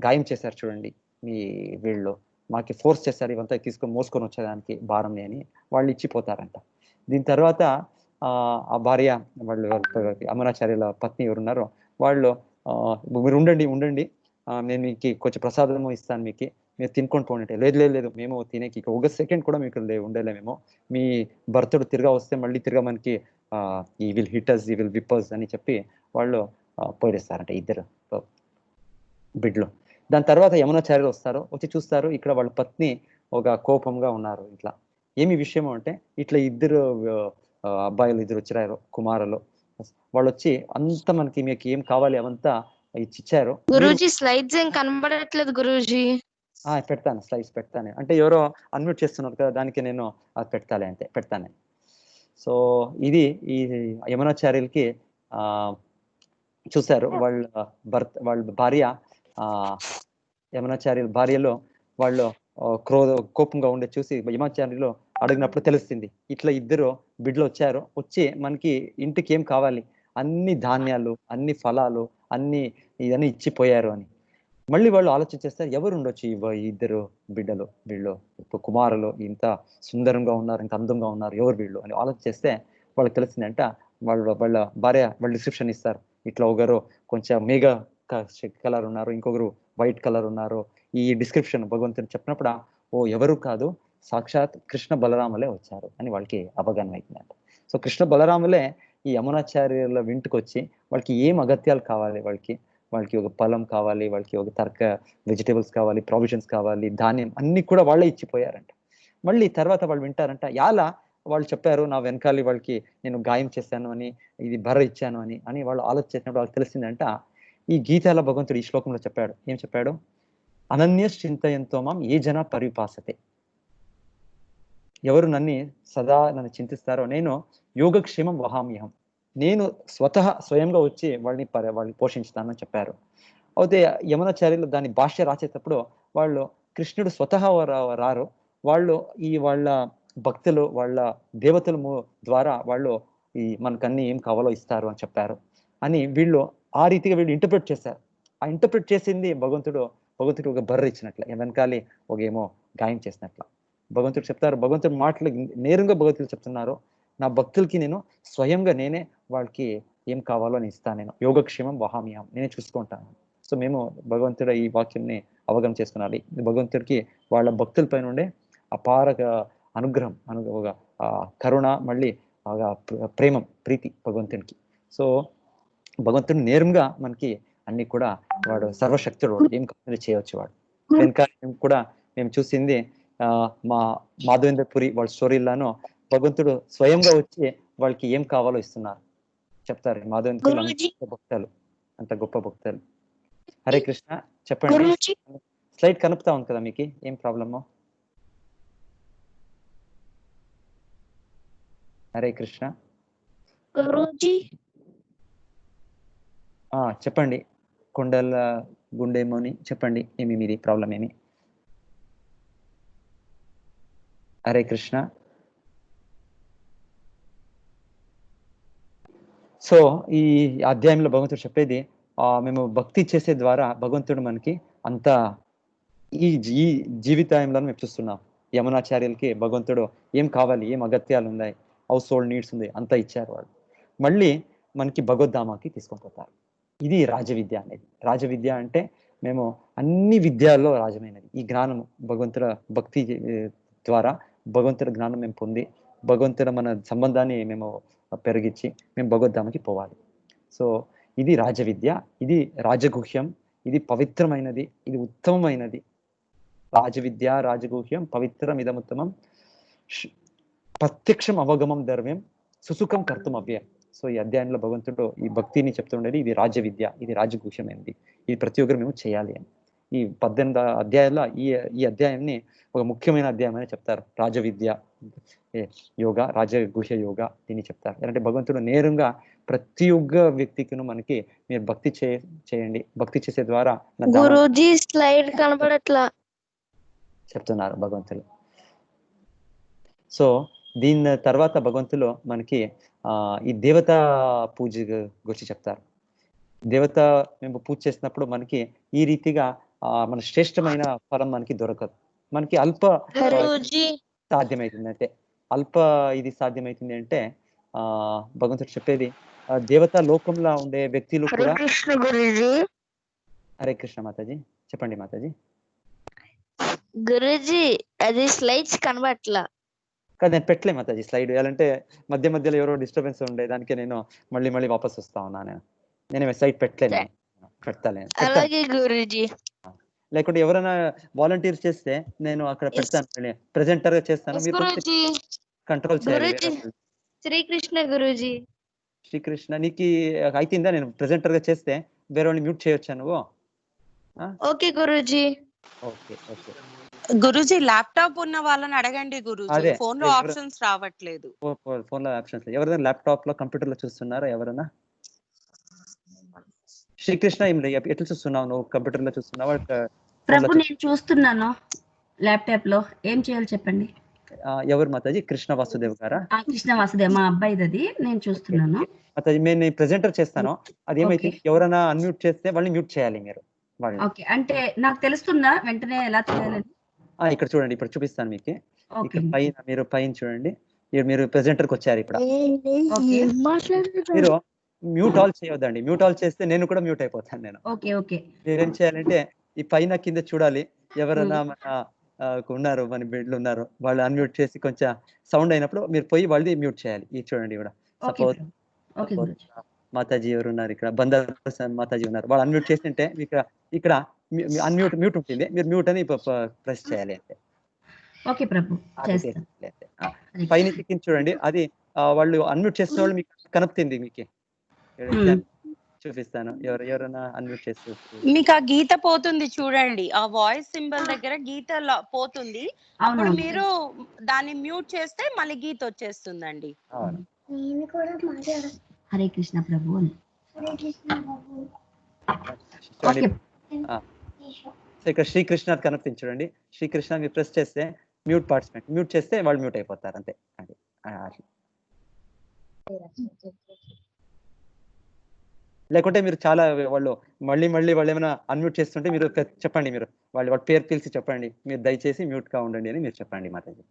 గాయం చేశారు చూడండి, మీ వీళ్ళు మాకి ఫోర్స్ చేశారు ఇవంతా తీసుకొని మోసుకొని వచ్చేదానికి భారంని అని వాళ్ళు ఇచ్చిపోతారంట. దీని తర్వాత ఆ భార్య వాళ్ళు అమరాచార్యుల పత్ని ఎవరున్నారో వాళ్ళు మీరు ఉండండి నేను మీకు కొంచెం ప్రసాదము ఇస్తాను, మీరు తినుకొని పోండి. లేదు మేము తినేకి ఒక సెకండ్ కూడా మీకు ఉండలేమేమో, మీ భర్తడు తిరగా వస్తే మళ్ళీ తిరగా మనకి ఈ విల్ హిటర్స్ ఈ విల్ విప్పర్స్ అని చెప్పి వాళ్ళు పోయిస్తారంట ఇద్దరు బిడ్లు. దాని తర్వాత యమునాచార్యులు వచ్చి చూస్తారు, ఇక్కడ వాళ్ళ పత్ని ఒక కోపంగా ఉన్నారు. ఇట్లా ఏమి విషయం అంటే, ఇట్లా ఇద్దరు అబ్బాయిలు ఇద్దరు వచ్చారు, కుమారులు. వాళ్ళు వచ్చి అంతా మనకి మీకు ఏం కావాలి అవంతా ఇచ్చారు. గురూజీ స్లైడ్స్ ఏం కనబడట్లేదు గురూజీ. పెడతాను, స్లైడ్స్ పెడతాను. అంటే ఎవరో అన్మ్యూట్ చేస్తున్నారు కదా, దానికి నేను అది పెడతాను. సో ఇది ఈ యమునాచార్యులకి చూశారు వాళ్ళ భార్య యమునాచార్యుల భార్యలో వాళ్ళు కోపంగా ఉండే చూసి యమునాచార్యులు అడిగినప్పుడు తెలుస్తుంది, ఇట్లా ఇద్దరు బిడ్డలు వచ్చి మనకి ఇంటికి ఏం కావాలి, అన్ని ధాన్యాలు, అన్ని ఫలాలు, ఇవన్నీ ఇచ్చిపోయారు అని. మళ్ళీ వాళ్ళు ఆలోచించేస్తారు, ఎవరు ఉండొచ్చు ఈ ఇద్దరు బిడ్డలు, వీళ్ళు కుమారులు ఇంత సుందరంగా ఉన్నారు, ఇంత అందంగా ఉన్నారు, ఎవరు వీళ్ళు అని ఆలోచిస్తే వాళ్ళకి తెలిసిందంట, వాళ్ళ భార్య వాళ్ళు డిస్క్రిప్షన్ ఇస్తారు. ఇట్లా ఒకరు కొంచెం మేఘ కలర్ ఉన్నారు, ఇంకొకరు వైట్ కలర్ ఉన్నారు. ఈ డిస్క్రిప్షన్ భగవంతుని చెప్పినప్పుడు ఎవరు కాదు, సాక్షాత్ కృష్ణ బలరాములే వచ్చారు అని వాళ్ళకి అవగాహన అవుతుందంట. సో కృష్ణ బలరాములే ఈ యమునాచార్యుల ఇంటికి వచ్చి వాళ్ళకి ఏం అగత్యాలు కావాలి, వాళ్ళకి ఒక పొలం కావాలి, వాళ్ళకి ఒక వెజిటేబుల్స్ కావాలి, ప్రొవిజన్స్ కావాలి, ధాన్యం అన్ని కూడా వాళ్ళే ఇచ్చిపోయారంట. మళ్ళీ తర్వాత వాళ్ళు వింటారంట, యాలా వాళ్ళు చెప్పారు నా వెనకాలి వాళ్ళకి నేను గాయం చేశాను అని, ఇది బర్ర ఇచ్చాను అని వాళ్ళు ఆలోచించినప్పుడు వాళ్ళకి తెలిసిందంట, ఈ గీతాల భగవంతుడు ఈ శ్లోకంలో చెప్పాడు. ఏం చెప్పాడు? అనన్యశ్చింతయంతో మాం ఏ జన పరిపాసతే. ఎవరు నన్ను చింతిస్తారో నేను యోగక్షేమం వహామ్యహం. నేను స్వయంగా వచ్చి వాళ్ళని పోషించుతానని చెప్పారు. అయితే యమునాచార్యులు దాని భాష్య రాసేటప్పుడు వాళ్ళు కృష్ణుడు స్వతహా రారు, వాళ్ళు వాళ్ళ భక్తులు, వాళ్ళ దేవతల ద్వారా వాళ్ళు మనకన్నీ ఏం కావాలో ఇస్తారు అని చెప్పారు అని వీళ్ళు ఆ రీతిగా వీళ్ళు ఇంటర్ప్రిట్ చేశారు. ఆ ఇంటర్ప్రిట్ చేసింది భగవంతుడు ఒక బర్ర ఇచ్చినట్ల, వెనకాలి ఏమో గాయం చేసినట్ల. భగవంతుడు చెప్తారు, భగవంతుడి మాటలు నేరుగా భగవంతుడు చెప్తున్నారు, నా భక్తులకి నేను స్వయంగా నేనే వాళ్ళకి ఏం కావాలో అని ఇస్తాను, నేను యోగక్షేమం వహామ్యహం, నేనే చూసుకుంటాను. సో మేము భగవంతుడు ఈ వాక్యంని అవగమనం చేసుకున్నాలి. భగవంతుడికి వాళ్ళ భక్తులపై నుండే అపార అనుగ్రహం, కరుణ, మళ్ళీ ప్రేమం, ప్రీతి భగవంతునికి. సో భగవంతుడు నేరుగా మనకి అన్ని కూడా వాడు సర్వశక్తుడు, ఏం కావాలి చేయవచ్చు వాడు. వెనక కూడా మేము చూసింది మా మాధవేంద్రపురి వాళ్ళ స్టోరీలను భగవంతుడు స్వయంగా వచ్చి వాళ్ళకి ఏం కావాలో ఇస్తున్నారు చెప్తారు. మాధవేంద్రపురి భక్తులు, అంత గొప్ప భక్తులు. హరే కృష్ణ. చెప్పండి. స్లైడ్ కనుపుతా ఉంది కదా మీకు, ఏం ప్రాబ్లము? హరే కృష్ణ. చెప్పండి. కొండల గుండెమోని చెప్పండి, ఏమి మీది ప్రాబ్లం ఏమి? హరే కృష్ణ. సో ఈ అధ్యాయంలో భగవంతుడు చెప్పేది, మేము భక్తి చేసే ద్వారా భగవంతుడు మనకి అంత ఈ జీవితంలో మేము చూస్తున్నాం. యమునాచార్యులకి భగవంతుడు ఏం కావాలి, ఏం అగత్యాలు ఉన్నాయి, హౌస్ హోల్డ్ నీడ్స్ ఉంది, అంతా ఇచ్చారు వాళ్ళు. మళ్ళీ మనకి భగవద్ధామాకి తీసుకొని పోతారు. ఇది రాజవిద్య అనేది. రాజవిద్య అంటే మేము అన్ని విద్యాల్లో రాజమైనది ఈ జ్ఞానము. భగవంతుల భక్తి ద్వారా భగవంతుడి జ్ఞానం మేము పొంది, భగవంతుల మన సంబంధాన్ని మేము పెరిగించి మేము భగవద్ధామకి పోవాలి. సో ఇది రాజవిద్య, ఇది రాజగుహ్యం, ఇది పవిత్రమైనది, ఇది ఉత్తమమైనది. రాజవిద్య రాజగుహ్యం పవిత్రం ఇదముత్తమం ప్రత్యక్షం అవగమం ధర్మ్యం సుసుఖం కర్తం అవ్యయం. సో ఈ అధ్యాయంలో భగవంతుడు ఈ భక్తిని చెప్తుండేది, ఇది రాజవిద్య, ఇది రాజగుహ్యమైనది, ఇది ప్రతి ఒక్కరు మేము చేయాలి అని. ఈ 18 అధ్యాయాల్లో ఈ అధ్యాయాన్ని ఒక ముఖ్యమైన అధ్యాయం అని చెప్తారు. రాజవిద్య యోగ, రాజగుహ్య యోగ దీన్ని చెప్తారు. అంటే భగవంతుడు నేరుగా ప్రతి ఒక్క వ్యక్తికి మనకి మీరు భక్తి చేయండి, భక్తి చేసే ద్వారా గురూజీ స్లైడ్ కనబడట్లా చెప్తున్నారు భగవంతులు. సో దీని తర్వాత భగవంతులు మనకి ఈ దేవతా పూజ గురించి చెప్తారు. దేవత మేము పూజ చేసినప్పుడు మనకి ఈ రీతిగా మన శ్రేష్టమైన ఫలం మనకి దొరకదు. మనకి అల్ప సాధ్యమవుతుంది. అంటే అల్ప ఇది సాధ్యమవుతుంది అంటే భగవంతుడు చెప్పేది, దేవతా లోకంలో ఉండే వ్యక్తులు కూడా. హరే కృష్ణ మాతాజీ. చెప్పండి మాతాజీ. గురూజీ అది స్లైడ్స్ కనబట్లా. కాదు నేను పెట్టలే మాతాజీ స్లైడ్. అంటే మధ్యలో ఎవరో డిస్టర్బెన్స్ ఉండే దానికి నేను మళ్ళీ వాపస్ వస్తా ఉన్నా. నేను సైట్ పెట్టలేదు, పెడతాను. లేకుంటే ఎవరైనా వాలంటీర్ చేస్తే నేను అక్కడ పెడతాను, ప్రెజెంటర్ గా చేస్తాను, మీరు కంట్రోల్ చేయాలి. శ్రీకృష్ణ గురూజీ. శ్రీకృష్ణ నీకు అయితుందా? నేను ప్రెజెంటర్ గా చేస్తే వేరే వాళ్ళని మ్యూట్ చేయొచ్చా నువ్వు? Okay Guruji. Okay okay Guruji laptop ఉన్న వాళ్ళని అడగండి గురూజీ, ఫోన్ లో ఆప్షన్స్ రావట్లేదు. ఫోన్ లో ఆప్షన్స్ ఎవరైనా ల్యాప్టాప్ లో కంప్యూటర్ లో చూస్తున్నారా ఎవరైనా? శ్రీకృష్ణ ఎట్లా చూస్తున్నావు నువ్వు? కంప్యూటర్ లో చూస్తున్నావా? ప్రభు నేను చూస్తున్నాను ల్యాప్టాప్ లో. ఏం చేయాలి చెప్పండి. ఎవరు మాతాజీ? కృష్ణ వాసుదేవ్ గారా? కృష్ణ వాసుదేవ్ మా అబ్బాయిది, అది నేను చూస్తున్నాను. మాతాజీ నేను ప్రెజెంటర్ చేస్తాను, అది ఏమైతే ఎవరైనా అన్మ్యూట్ చేస్తే వాళ్ళని మ్యూట్ చేయాలి మీరు. ఓకే అంటే నాకు తెలుస్తుందా వెంటనే ఎలా చేయాలని? ఇక్కడ చూడండి, ఇప్పుడు చూపిస్తాను మీకు. ఇక్కడ పైన మీరు పైన చూడండి, మీరు ప్రెజెంటర్ కి వచ్చారు. ఇప్పుడు మీరు మ్యూట్ ఆల్ చేయొద్దండి. మ్యూట్ ఆల్ చేస్తే నేను కూడా మ్యూట్ అయిపోతాను. నేను మీరేం చేయాలంటే ఈ పైన కింద చూడాలి, ఎవరైనా మన ఉన్నారు, మన బెడ్లు ఉన్నారు, వాళ్ళు అన్మ్యూట్ చేసి కొంచెం సౌండ్ అయినప్పుడు మీరు పోయి వాళ్ళది మ్యూట్ చేయాలి. ఇది చూడండి, కూడా సపోజ్ మాతాజీ ఎవరు ఉన్నారు ఇక్కడ, బందర్ మాతాజీ ఉన్నారు. వాళ్ళు అన్మ్యూట్ చేస్తుంటే ఇక్కడ మ్యూట్ ఉంటుంది, మీరు మ్యూట్ అని ప్రెస్ చేయాలి అంతే. ఓకే ప్రభు, చేస్తాను. పైన కింద చూడండి, అది వాళ్ళు అన్మ్యూట్ చేసిన వాళ్ళు మీకు కనపడుతుంది. మీకు చూపిస్తాను, ఎవరైనా అన్మ్యూట్ చేస్తూ మీకు ఆ గీత పోతుంది చూడండి, ఆ వాయిస్ సింబల్ దగ్గర గీత పోతుంది. అప్పుడు మీరు దాన్ని మ్యూట్ చేస్తే మళ్ళీ గీత వచ్చేస్తుందండి. హరే కృష్ణ ప్రభు. ఇక్కడ శ్రీకృష్ణ కనపడుతుంది చూడండి, శ్రీకృష్ణ మీరు ప్రెస్ చేస్తే మ్యూట్ పార్టిసిపెంట్, మ్యూట్ చేస్తే వాళ్ళు మ్యూట్ అయిపోతారు అంతే. అది లేకుంటే మీరు చాలా వాళ్ళు మళ్ళీ వాళ్ళు ఏమైనా అన్మ్యూట్ చేస్తుంటే మీరు చెప్పండి, మీరు వాళ్ళ పేరు పిలిచి చెప్పండి, మీరు దయచేసి మ్యూట్ గా ఉండండి అని మీరు చెప్పండి మాతాజీ.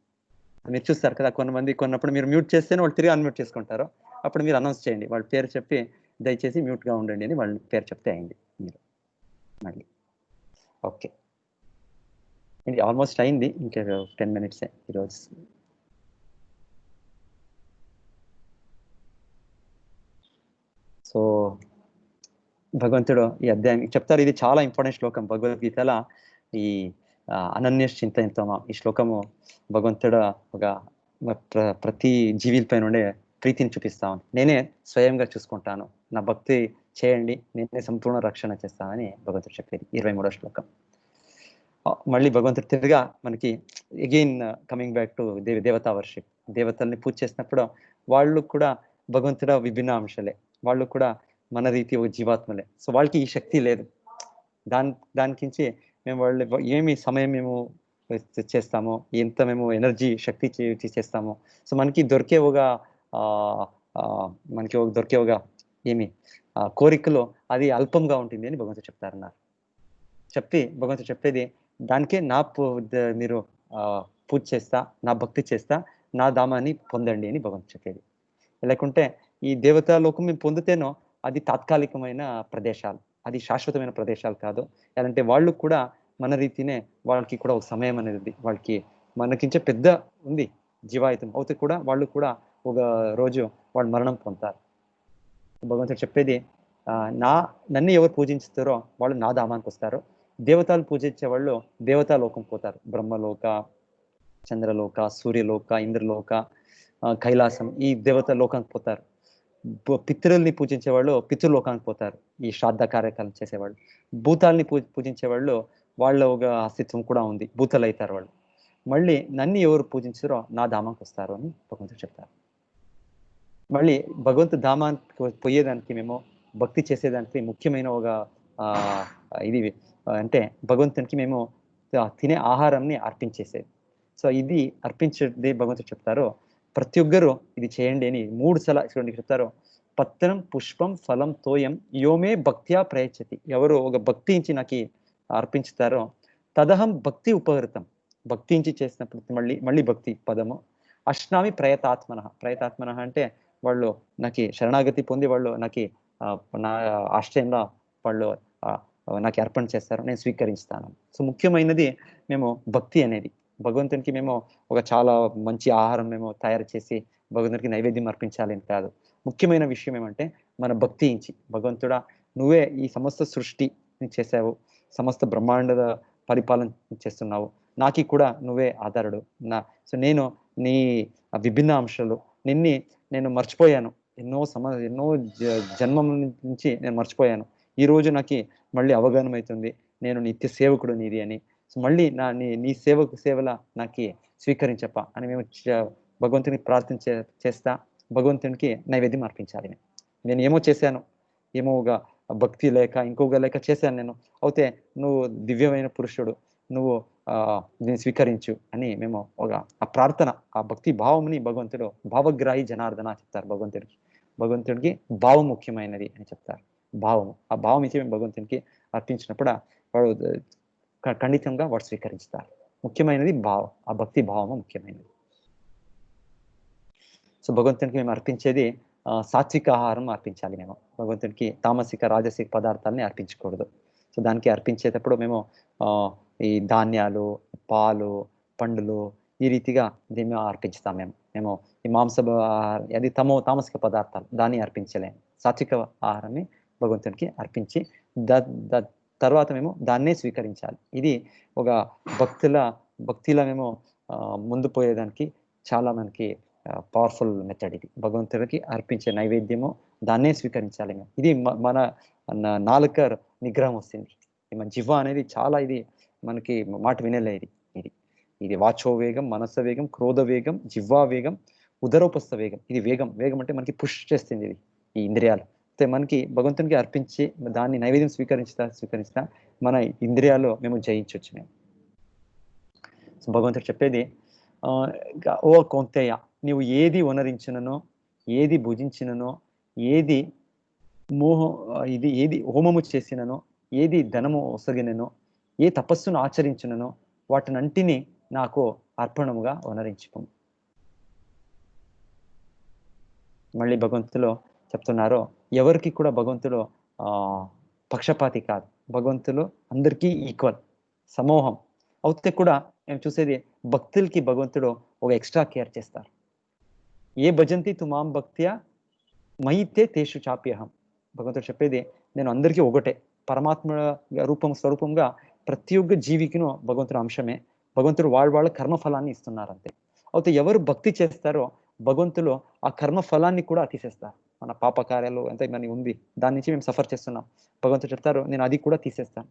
మీరు చూస్తారు కదా, కొన్నప్పుడు మీరు మ్యూట్ చేస్తేనే వాళ్ళు తిరిగి అన్మ్యూట్ చేసుకుంటారు. అప్పుడు మీరు అనౌన్స్ చేయండి, వాళ్ళ పేరు చెప్పి దయచేసి మ్యూట్ గా ఉండండి అని వాళ్ళ పేరు చెప్తే అయింది మీరు మళ్ళీ. ఓకే, ఇది ఆల్మోస్ట్ అయింది, ఇంకా 10 minutes ఈరోజు. సో భగవంతుడు ఈ అధ్యాయం చెప్తారు, ఇది చాలా ఇంపార్టెంట్ శ్లోకం భగవద్గీతలో. ఈ అనన్య చింతనతోమ ఈ శ్లోకము భగవంతుడు ఒక ప్రతి జీవిపై నుండే ప్రీతిని చూపిస్తాను. నేనే స్వయంగా చూసుకుంటాను, నా భక్తి చేయండి, నేనే సంపూర్ణ రక్షణ చేస్తానని భగవంతుడు చెప్పేది 23వ శ్లోకం. మళ్ళీ భగవంతుడు తిరిగా మనకి అగైన్ కమింగ్ బ్యాక్ టు దేవతా వర్షిప్. దేవతల్ని పూజ చేసినప్పుడు వాళ్ళు కూడా భగవంతుడు విభిన్న అంశాలే, వాళ్ళు కూడా మన రీతి ఒక జీవాత్మలే. సో వాళ్ళకి ఈ శక్తి లేదు. దానికించి మేము వాళ్ళు ఏమి సమయం మేము చేస్తామో, ఎంత మేము ఎనర్జీ శక్తి చేస్తామో, సో మనకి దొరికే ఒక ఏమి కోరికలో అది అల్పంగా ఉంటుంది అని భగవంతుడు చెప్తారన్నారు. భగవంతుడు చెప్పేది దానికే మీరు పూజ చేస్తా, నా భక్తి చేస్తా, నా ధామాన్ని పొందండి అని భగవంతుడు చెప్పేది. లేకుంటే ఈ దేవతా లోకం మేము పొందితేనో అది తాత్కాలికమైన ప్రదేశాలు, అది శాశ్వతమైన ప్రదేశాలు కాదు. ఎలాంటే వాళ్ళు కూడా మన రీతినే వాళ్ళకి కూడా ఒక సమయం అనేది ఉంది, వాళ్ళకి మనకించే పెద్ద ఉంది జీవాయుతం అవుతే కూడా వాళ్ళు కూడా ఒక రోజు వాళ్ళు మరణం పొందుతారు. భగవంతుడు చెప్పేది నన్ను ఎవరు పూజించుతారో వాళ్ళు నా ధామానికి వస్తారు, దేవతలు పూజించే వాళ్ళు దేవతా లోకం పోతారు, బ్రహ్మలోక, చంద్రలోక, సూర్యలోక, ఇంద్రలోక, కైలాసం, ఈ దేవత లోకానికి పోతారు. పితృల్ని పూజించే వాళ్ళు పితృలోకానికి పోతారు, ఈ శ్రాద్ధ కార్యక్రమం చేసేవాళ్ళు. భూతాల్ని పూజించే వాళ్ళు వాళ్ళ ఒక అస్తిత్వం కూడా ఉంది, భూతాలు అవుతారు వాళ్ళు. మళ్ళీ నన్ను ఎవరు పూజించారో నా ధామానికి వస్తారు అని భగవంతుడు చెప్తారు. మళ్ళీ భగవంతు ధామానికి పోయేదానికి మేము భక్తి చేసేదానికి ముఖ్యమైన ఒక ఇది అంటే భగవంతునికి మేము తినే ఆహారంని అర్పించేసేది. సో ఇది అర్పించేది భగవంతుడు చెప్తారు, ప్రతి ఒక్కరు ఇది చేయండి అని 3 సార్లు చెప్తారు. పత్రం పుష్పం ఫలం తోయం యోమే భక్త్యా ప్రయచ్చతి. ఎవరు ఒక భక్తించి నాకు అర్పించుతారో తదహం భక్తి ఉపహృతం. భక్తించి చేసినప్పుడు మళ్ళీ భక్తి పదము. అశ్నామి ప్రయతాత్మన అంటే వాళ్ళు నాకు శరణాగతి పొంది వాళ్ళు నాకు నా ఆశ్రయంలో వాళ్ళు నాకు అర్పణ చేస్తారు, నేను స్వీకరిస్తాను. సో ముఖ్యమైనది మేము భక్తి అనేది. భగవంతునికి మేము ఒక చాలా మంచి ఆహారం మేము తయారు చేసి భగవంతునికి నైవేద్యం అర్పించాలని కాదు. ముఖ్యమైన విషయం ఏమంటే మన భక్తి ఇచ్చి, భగవంతుడా నువ్వే ఈ సమస్త సృష్టి చేసావు, సమస్త బ్రహ్మాండద పరిపాలన చేస్తున్నావు, నాకి కూడా నువ్వే ఆధారుడు. సో నేను నీ విభిన్న అంశాలు నేను మర్చిపోయాను, ఎన్నో జన్మం నుంచి నేను మర్చిపోయాను. ఈ రోజు నాకు మళ్ళీ అవగాహన అవుతుంది, నేను నిత్య సేవకుడు నీది అని. సో మళ్ళీ నీ సేవలా నాకు స్వీకరించప్ప అని మేము భగవంతుని ప్రార్థన చేస్తా భగవంతునికి నైవేద్యం అర్పించాలి. నేను ఏమో చేశాను, ఏమో ఒక భక్తి లేక ఇంకొక లేక చేశాను నేను, అయితే నువ్వు దివ్యమైన పురుషుడు, నువ్వు నేను స్వీకరించు అని మేము ఒక ఆ ప్రార్థన, ఆ భక్తి భావంని భగవంతుడు భావగ్రాహి జనార్దన చెప్తారు. భగవంతుడికి భావం ముఖ్యమైనది అని చెప్తారు. ఆ భావం ఇచ్చి మేము భగవంతునికి అర్పించినప్పుడు వాడు ఖండితంగా వాడు స్వీకరిస్తారు. ముఖ్యమైనది భావం, ఆ భక్తి భావము ముఖ్యమైనది. సో భగవంతునికి మేము అర్పించేది సాత్విక ఆహారం అర్పించాలి. మేము భగవంతునికి తామసిక రాజసిక పదార్థాలని అర్పించకూడదు. సో దానికి అర్పించేటప్పుడు మేము ఈ ధాన్యాలు, పాలు, పండ్లు ఈ రీతిగా దీన్ని అర్పించుతాం. మేము ఈ మాంస అది తామసిక పదార్థాలు దాన్ని అర్పించలేము. సాత్విక ఆహారాన్ని భగవంతునికి అర్పించి తర్వాత మేము దాన్నే స్వీకరించాలి. ఇది ఒక భక్తిలో మేము ముందు పోయేదానికి చాలా మనకి పవర్ఫుల్ మెథడ్. ఇది భగవంతుడికి అర్పించే నైవేద్యము దాన్నే స్వీకరించాలి మేము. ఇది మన నాలుక నిగ్రహం వస్తుంది. మన జిహ్వ అనేది చాలా ఇది మనకి మాట వినలేదు. ఇది వాచో వేగం, మనస్స వేగం, క్రోధ వేగం, జిహ్వా వేగం, ఉదరోపస్థ వేగం. ఇది వేగం అంటే మనకి పుష్ చేస్తుంది ఇది ఈ ఇంద్రియాలు. అయితే మనకి భగవంతునికి అర్పించి దాన్ని నైవేద్యం స్వీకరిస్తా మన ఇంద్రియాలు మేము జయించవచ్చు మేము. సో భగవంతుడు చెప్పేది, ఓ కౌంతేయ, నీవు ఏది వనరించిననో, ఏది భుజించిననో, ఏది ఏది హోమము చేసిననో, ఏది ధనము ఒసగిననో, ఏ తపస్సును ఆచరించిననో వాటినంటిని నాకు అర్పణముగా వనరించుకు. మళ్ళీ భగవంతులో చెప్తున్నారో, ఎవరికి కూడా భగవంతుడు పక్షపాతి కాదు. భగవంతులు అందరికీ ఈక్వల్, సమూహం. అవుతే కూడా మేము చూసేది భక్తులకి భగవంతుడు ఒక ఎక్స్ట్రా కేర్ చేస్తారు. ఏ భజంతి తుమాం భక్త్యా మయితే తేషు చాప్యహం. భగవంతుడు చెప్పేది, నేను అందరికీ ఒకటే, పరమాత్మ స్వరూపంగా ప్రతి ఒక్క జీవికిను భగవంతుడు అంశమే. భగవంతుడు వాళ్ళ కర్మఫలాన్ని ఇస్తున్నారు అంతే. అయితే ఎవరు భక్తి చేస్తారో భగవంతులు ఆ కర్మ ఫలాన్ని కూడా తీసేస్తారు. మన పాప కార్యాలు ఎంత మనకి ఉంది, దాని నుంచి మేము సఫర్ చేస్తున్నాం. భగవంతుడు చెప్తారు, నేను అది కూడా తీసేస్తాను.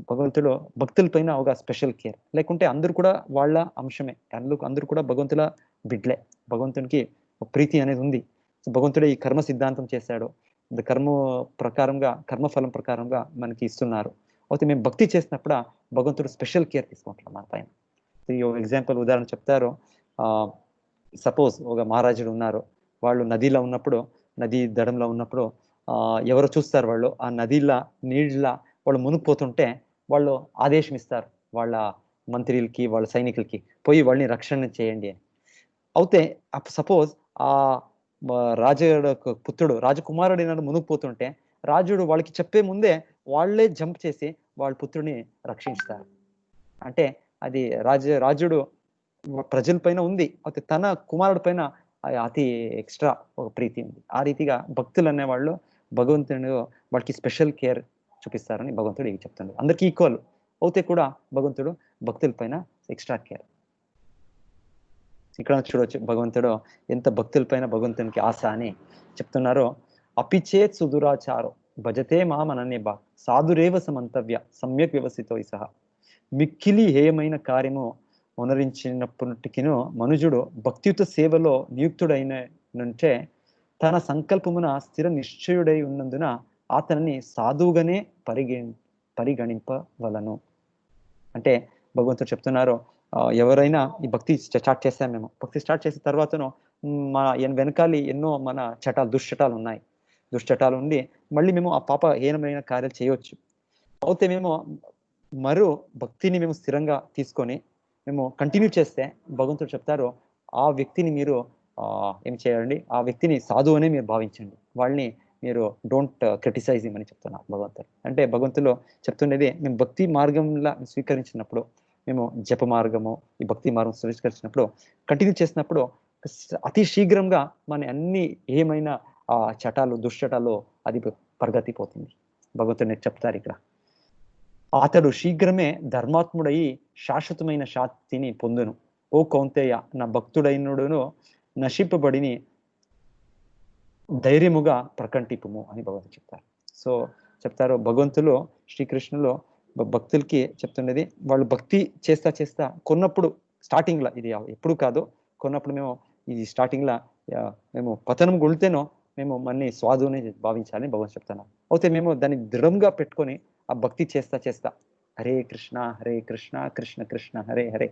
భగవంతుడు భక్తుల పైన ఒక స్పెషల్ కేర్. లేకుంటే అందరూ కూడా వాళ్ళ అంశమే, అందరూ కూడా భగవంతుల బిడ్లే. భగవంతునికి ప్రీతి అనేది ఉంది. సో భగవంతుడే ఈ కర్మ సిద్ధాంతం చేశాడు. కర్మఫలం ప్రకారంగా మనకి ఇస్తున్నారు. అయితే మేము భక్తి చేసినప్పుడు భగవంతుడు స్పెషల్ కేర్ తీసుకుంటున్నాం మన పైన. ఎగ్జాంపుల్ ఉదాహరణ చెప్తారు, సపోజ్ ఒక మహారాజుడు ఉన్నారు. వాళ్ళు నదిలో ఉన్నప్పుడు, నది దడంలో ఉన్నప్పుడు ఎవరు చూస్తారు, వాళ్ళు ఆ నదిలా నీళ్ళ వాళ్ళు మునిగిపోతుంటే వాళ్ళు ఆదేశం ఇస్తారు వాళ్ళ మంత్రులకి, వాళ్ళ సైనికులకి, పోయి వాళ్ళని రక్షణ చేయండి అని. అయితే సపోజ్ ఆ పుత్రుడు రాజకుమారుడు ఏనాడు మునిగిపోతుంటే రాజుడు వాళ్ళకి చెప్పే ముందే వాళ్ళే జంప్ చేసి వాళ్ళ పుత్రుడిని రక్షిస్తారు. అంటే అది రాజుడు ప్రజల పైన ఉంది, అయితే తన కుమారుడి పైన అతి ఎక్స్ట్రా ఒక ప్రీతి ఉంది. ఆ రీతిగా భక్తులు అనేవాళ్ళు భగవంతుడు వాళ్ళకి స్పెషల్ కేర్ చూపిస్తారని భగవంతుడు ఇది చెప్తున్నాడు. అందరికీ ఈక్వల్ అవుతే కూడా భగవంతుడు భక్తుల పైన ఎక్స్ట్రా కేర్. ఇక్కడ చూడవచ్చు భగవంతుడు ఎంత భక్తుల పైన భగవంతునికి ఆశ అని చెప్తున్నారో. అపిచేత్ సుదురాచారో భజతే మామనన్యభ సాధురేవ సమంతవ్య సమ్యక్ వ్యవస్థితో సహా. మిక్కిలి హేయమైన కార్యము వనరించినప్పటికినూ మనుజుడు భక్తియుత సేవలో నియుక్తుడైనంటే తన సంకల్పమున స్థిర నిశ్చయుడై ఉన్నందున అతనిని సాధువుగానే పరిగణింపవలను. అంటే భగవంతుడు చెప్తున్నారు, ఎవరైనా ఈ భక్తి స్టార్ట్ చేస్తాం మేము, భక్తి స్టార్ట్ చేసిన తర్వాతను మన వెనకాలి ఎన్నో మన దుశ్చటాలు ఉన్నాయి. దుశ్చటాలు ఉండి మళ్ళీ మేము ఆ పాప హీనమైన కార్యాలు చేయవచ్చు. అయితే మేము మరో భక్తిని మేము స్థిరంగా తీసుకొని మేము కంటిన్యూ చేస్తే భగవంతుడు చెప్తారు, ఆ వ్యక్తిని మీరు ఏం చేయండి, ఆ వ్యక్తిని సాధువు అనే మీరు భావించండి, వాళ్ళని మీరు డోంట్ క్రిటిసైజ్ అని చెప్తున్నారు భగవంతుడు. అంటే భగవంతుడు చెప్తుండేది, మేము భక్తి మార్గంలా స్వీకరించినప్పుడు, మేము జప మార్గము ఈ భక్తి మార్గం స్వీకరించినప్పుడు కంటిన్యూ చేసినప్పుడు అతి శీఘ్రంగా మన అన్ని ఏమైనా ఆ దుశ్చటాలు అది పరిగెత్తిపోతుంది. భగవంతుడు చెప్తారు ఇక్కడ, అతడు శీఘ్రమే ధర్మాత్ముడయి శాశ్వతమైన శాంతిని పొందును. ఓ కౌంతేయ, నా భక్తుడైనడును నశింపబడిని ధైర్యముగా ప్రకంటిపుము అని భగవంతుడు చెప్తారు. సో చెప్తారు భగవంతులు శ్రీకృష్ణులు భక్తులకి చెప్తున్నది, వాళ్ళు భక్తి చేస్తా కొన్నప్పుడు స్టార్టింగ్ లా, ఇది ఎప్పుడు కాదు, కొన్నప్పుడు మేము ఇది స్టార్టింగ్ లా మేము పతనం కొడితేనో మేము మన్ని స్వాదుని భావించాలని భగవంతుడు చెప్తున్నారు. అయితే మేము దాన్ని దృఢంగా పెట్టుకొని ఆ భక్తి చేస్తా హరే కృష్ణ కృష్ణ కృష్ణ హరే హరే,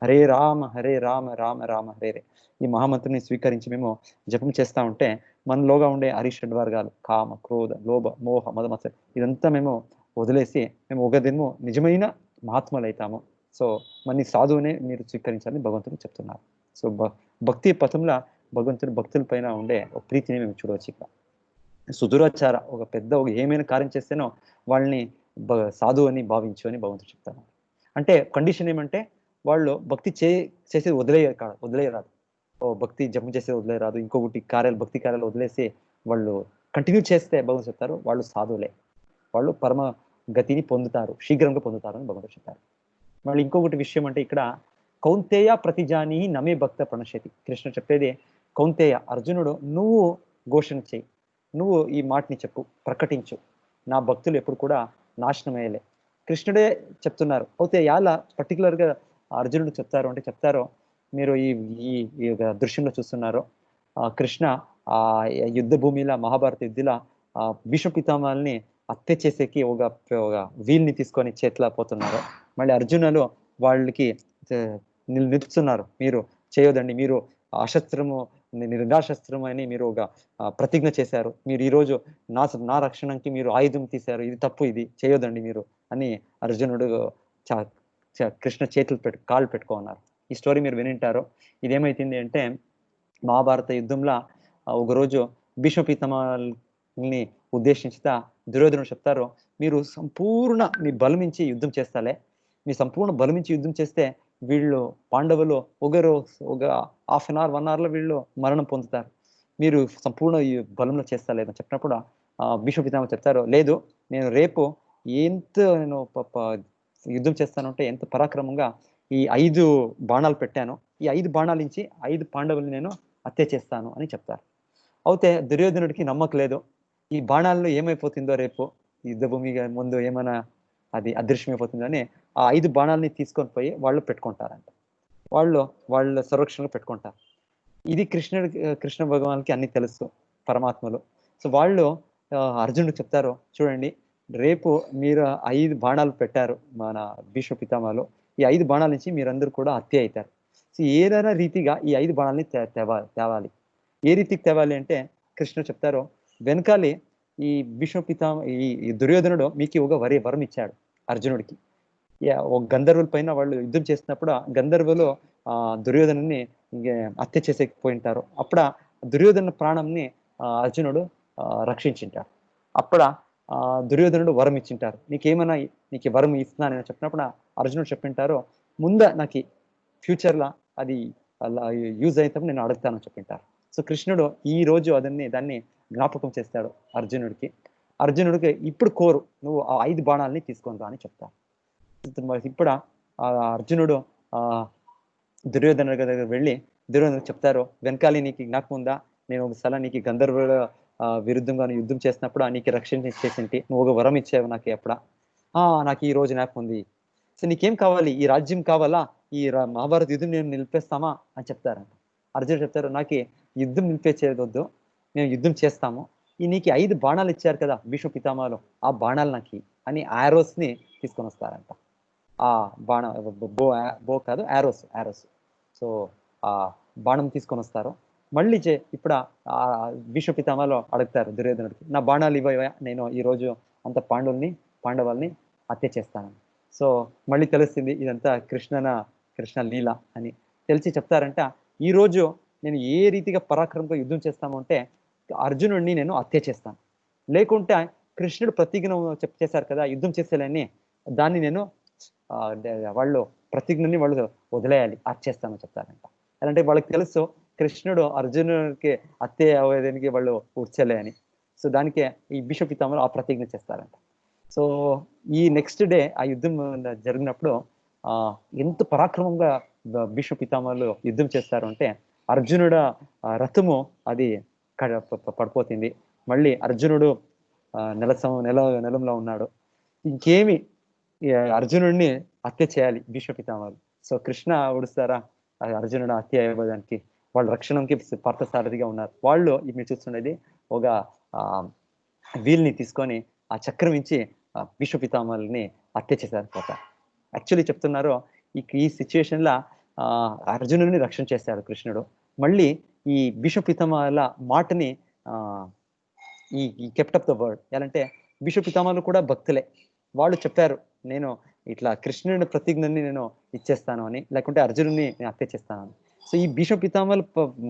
హరే రామ రామ రామ హరే హరే, ఈ మహామంత్రిని స్వీకరించి మేము జపం చేస్తా ఉంటే మనలోగా ఉండే హరిషడ్వర్గాలు కామ క్రోధ లోభ మోహ మదమత్స ఇదంతా మేము వదిలేసి మేము ఒక దినము నిజమైన మహాత్ములు అవుతాము. సో మన సాధువునే మీరు స్వీకరించాలని భగవంతుడు చెప్తున్నారు. సో భక్తి పథంలో భగవంతుడు భక్తుల పైన ఉండే ఒక ప్రీతిని మేము చూడవచ్చు. ఇక్కడ సుదురాచార ఒక ఏమైనా కార్యం చేస్తేనో వాళ్ళని సాధువు అని భావించు అని భగవంతుడు చెప్తారు. అంటే కండిషన్ ఏమంటే వాళ్ళు భక్తి చేసేది వదిలేయరాదు. భక్తి జపం చేసేది వదిలేయరాదు, ఇంకొకటి భక్తి కార్యాలు వదిలేసి వాళ్ళు కంటిన్యూ చేస్తే భగవంతుడు చెప్తారు వాళ్ళు సాధువులే, వాళ్ళు పరమ గతిని పొందుతారు, శీఘ్రంగా పొందుతారు అని భగవంతుడు చెప్పారు. మళ్ళీ ఇంకొకటి విషయం అంటే ఇక్కడ కౌంతేయ ప్రతిజాని నమే భక్త ప్రణశ్యతి. కృష్ణ చెప్పేది కౌంతేయ, అర్జునుడు నువ్వు ఘోషణ చేయి, నువ్వు ఈ మాటని చెప్పు, ప్రకటించు, నా భక్తులు ఎప్పుడు కూడా నాశనం అయ్యలే. కృష్ణుడే చెప్తున్నారు. అయితే ఎలా పర్టికులర్గా అర్జునుడు చెప్తారు అంటే చెప్తారో మీరు ఈ ఈ ఈ యొక్క దృశ్యంలో చూస్తున్నారు, కృష్ణ ఆ యుద్ధ భూమిలో మహాభారత యుద్ధలో భీష్మ పితామహల్ని హత్య చేసేకి ఒక వీల్ని తీసుకొని చేతిలో పోతున్నారు. మళ్ళీ అర్జునులు వాళ్ళకి నిలుస్తున్నారు, మీరు చేయొద్దండి, మీరు అశస్త్రము నిర్గాశస్త్రము అని మీరు ఒక ప్రతిజ్ఞ చేశారు, మీరు ఈరోజు నా రక్షణకి మీరు ఆయుధం తీశారు, ఇది తప్పు, ఇది చేయొద్దండి మీరు అని అర్జునుడు కృష్ణ చేతులు కాళ్ళు పెట్టుకున్నారు. ఈ స్టోరీ మీరు వినింటారు. ఇదేమైతుంది అంటే మహాభారత యుద్ధంలో ఒకరోజు భీష్మ పితామహల్ని ఉద్దేశించితే దుర్యోధనుడు చెప్తారు, మీరు సంపూర్ణ మీ బలమించి యుద్ధం చేస్తాలే, మీ సంపూర్ణ బలమించి యుద్ధం చేస్తే వీళ్ళు పాండవులు ఒక హాఫ్ అన్ అవర్ 1 hour వీళ్ళు మరణం పొందుతారు, మీరు సంపూర్ణ బలంలో చేస్తా లేదని చెప్పినప్పుడు భీష్మ పితామహ చెప్తారు, లేదు నేను రేపు నేను యుద్ధం చేస్తానంటే ఎంత పరాక్రమంగా ఈ 5 బాణాలు పెట్టాను, ఈ 5 బాణాల నుంచి 5 పాండవుల్ని నేను హత్య చేస్తాను అని చెప్తారు. అయితే దుర్యోధనుడికి నమ్మకం లేదు, ఈ బాణాల్లో ఏమైపోతుందో రేపు యుద్ధ భూమిగా ముందు ఏమైనా అది అదృశ్యమైపోతుందో అని ఆ 5 బాణాలని తీసుకొని పోయి వాళ్ళు పెట్టుకుంటారంట, వాళ్ళ సంరక్షణలో పెట్టుకుంటారు. ఇది కృష్ణ భగవాన్కి అన్ని తెలుసు, పరమాత్మలు. సో వాళ్ళు అర్జునుడికి చెప్తారు, చూడండి రేపు మీరు 5 బాణాలు పెట్టారు మన భీష్మ పితామహలు, ఈ 5 బాణాల నుంచి మీరందరూ కూడా హత్య అవుతారు. సో ఏదైనా రీతిగా ఈ 5 బాణాలని తేవాలి. ఏ రీతికి తేవాలి అంటే కృష్ణ చెప్తారు, వెనకాలి ఈ భీష్మ ఈ దుర్యోధనుడు మీకు ఒక వరం ఇచ్చాడు అర్జునుడికి. ఒక గంధర్వుల పైన వాళ్ళు యుద్ధం చేసినప్పుడు గంధర్వులు దుర్యోధనుని హత్య చేసేకపోయింటారు. అప్పుడు దుర్యోధన ప్రాణంని అర్జునుడు రక్షించింటారు. అప్పుడు దుర్యోధనుడు వరం ఇచ్చింటారు, నీకు వరం ఇస్తున్నానని చెప్పినప్పుడు అర్జునుడు చెప్పింటారు, ముందు నాకు ఫ్యూచర్లో అది యూజ్ అయితే నేను అడుగుతానని చెప్పింటారు. సో కృష్ణుడు ఈ రోజు దాన్ని జ్ఞాపకం చేస్తాడు అర్జునుడికి ఇప్పుడు కోరు, నువ్వు ఆ 5 బాణాలని తీసుకొని రా అని చెప్తారు. ఇప్పుడు అర్జునుడు దుర్యోధను దగ్గర వెళ్ళి దుర్యోధను చెప్తారు, వెనకాలి నీకు జ్ఞాపకం ఉందా, నేను ఒకసారి నీకు గంధర్వుల విరుద్ధంగా యుద్ధం చేసినప్పుడు నీకు రక్షణ చేసింటి, నువ్వు ఒక వరం ఇచ్చావు నాకు ఎప్పుడా, నాకు ఈ రోజు జ్ఞాపకం ఉంది. సో నీకేం కావాలి, ఈ రాజ్యం కావాలా, ఈ మహాభారత యుద్ధం నేను నిలిపేస్తామా అని చెప్తారంట. అర్జునుడు చెప్తారు, నాకు యుద్ధం నిలిపేసేదొద్దు, మేము యుద్ధం చేస్తాము, నీకు 5 బాణాలు ఇచ్చారు కదా భీష్మ పితామహలు, ఆ బాణాలు నాకు అని ఆరోస్ని తీసుకొని వస్తారంట. ఆ బో కాదు ఆరోస్. సో ఆ బాణం తీసుకొని వస్తారు. మళ్ళీ ఇప్పుడు భీష్మ పితామహలు అడుగుతారు దుర్యోధనుడికి, నా బాణాలు ఇవ్వవా, నేను ఈరోజు అంత పాండవాల్ని హత్య చేస్తాను. సో మళ్ళీ తెలుస్తుంది ఇదంతా కృష్ణ లీల అని తెలిసి చెప్తారంట, ఈరోజు నేను ఏ రీతిగా పరాక్రమంగా యుద్ధం చేస్తాము అంటే అర్జునుడిని నేను హత్య చేస్తాను, లేకుంటే కృష్ణుడు ప్రతిజ్ఞ చేశారు కదా యుద్ధం చేసేయాలని, దాన్ని నేను వాళ్ళు ప్రతిజ్ఞని వాళ్ళు వదిలేయాలి, చేస్తామని చెప్తారంట. అలాంటే వాళ్ళకి తెలుసు కృష్ణుడు అర్జునుడికి హత్య అవ్వడానికి వాళ్ళు ఉడ్చలే అని. సో దానికే ఈ భీష్మ పితామహలు ఆ ప్రతిజ్ఞ చేస్తారంట. సో ఈ నెక్స్ట్ డే ఆ యుద్ధం జరిగినప్పుడు ఎంత పరాక్రమంగా భీష్మ పితామహలు యుద్ధం చేస్తారు అంటే అర్జునుడు రథము అది పడిపోతుంది. మళ్ళీ అర్జునుడు నెలంలో ఉన్నాడు. ఇంకేమి అర్జునుడిని హత్య చేయాలి భీష్మ పితామహలు. సో కృష్ణ ఉడుస్తారా అర్జునుడు హత్య అయ్యేదానికి, వాళ్ళ రక్షణకి పార్థసారథిగా ఉన్నారు. వాళ్ళు మీరు చూస్తున్నది ఒక వీల్ని తీసుకొని ఆ చక్రం ఇచ్చి భీష్మ పితామహల్ని హత్య చేశారు. యాక్చువల్లీ చెప్తున్నారు ఈ సిచ్యువేషన్లో అర్జునుడిని రక్షణ చేశాడు కృష్ణుడు. మళ్ళీ ఈ భీష్మ పితామహల మాటని he kept up the word. ఎలాంటే భీష్మ పితామహలు కూడా భక్తులే, వాళ్ళు చెప్పారు నేను ఇట్లా కృష్ణుని ప్రతిజ్ఞని నేను ఇచ్చేస్తాను అని, లేకుంటే అర్జునుడిని నేను హత్య చేస్తాను అని. సో ఈ భీష్మ పితామహల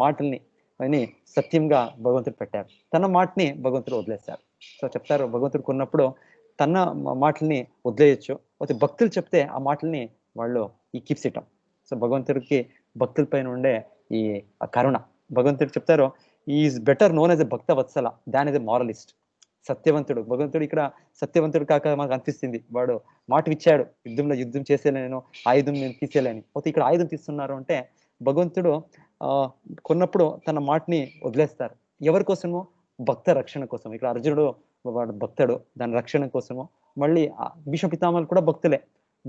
మాటల్ని సత్యంగా భగవంతుడు పెట్టారు, తన మాటని భగవంతుడు వదిలేశారు. సో చెప్తారు భగవంతుడికి ఉన్నప్పుడు తన మాటల్ని వదిలేయచ్చు, అయితే భక్తులు చెప్తే ఆ మాటల్ని వాళ్ళు కీప్స్ ఇట్టం. సో భగవంతుడికి భక్తుల పైన ఉండే ఈ కరుణ. భగవంతుడు చెప్తారు is better known as a bhakta vatsala than as a moralist. సత్యవంతుడు, భగవంతుడు ఇక్కడ సత్యవంతుడు కాక మాకు అనిపిస్తుంది, వాడు మాట ఇచ్చాడు యుద్ధం చేసేలేను, ఆయుధం నేను తీసేలేని. పోతే ఇక్కడ ఆయుధం తీస్తున్నారు అంటే భగవంతుడు కొన్నప్పుడు తన మాటని వదిలేస్తారు. ఎవరి కోసమో? భక్త రక్షణ కోసం. ఇక్కడ అర్జునుడు వాడు భక్తుడు, దాని రక్షణ కోసము. మళ్ళీ భీష్మ పితామహులు కూడా భక్తులే.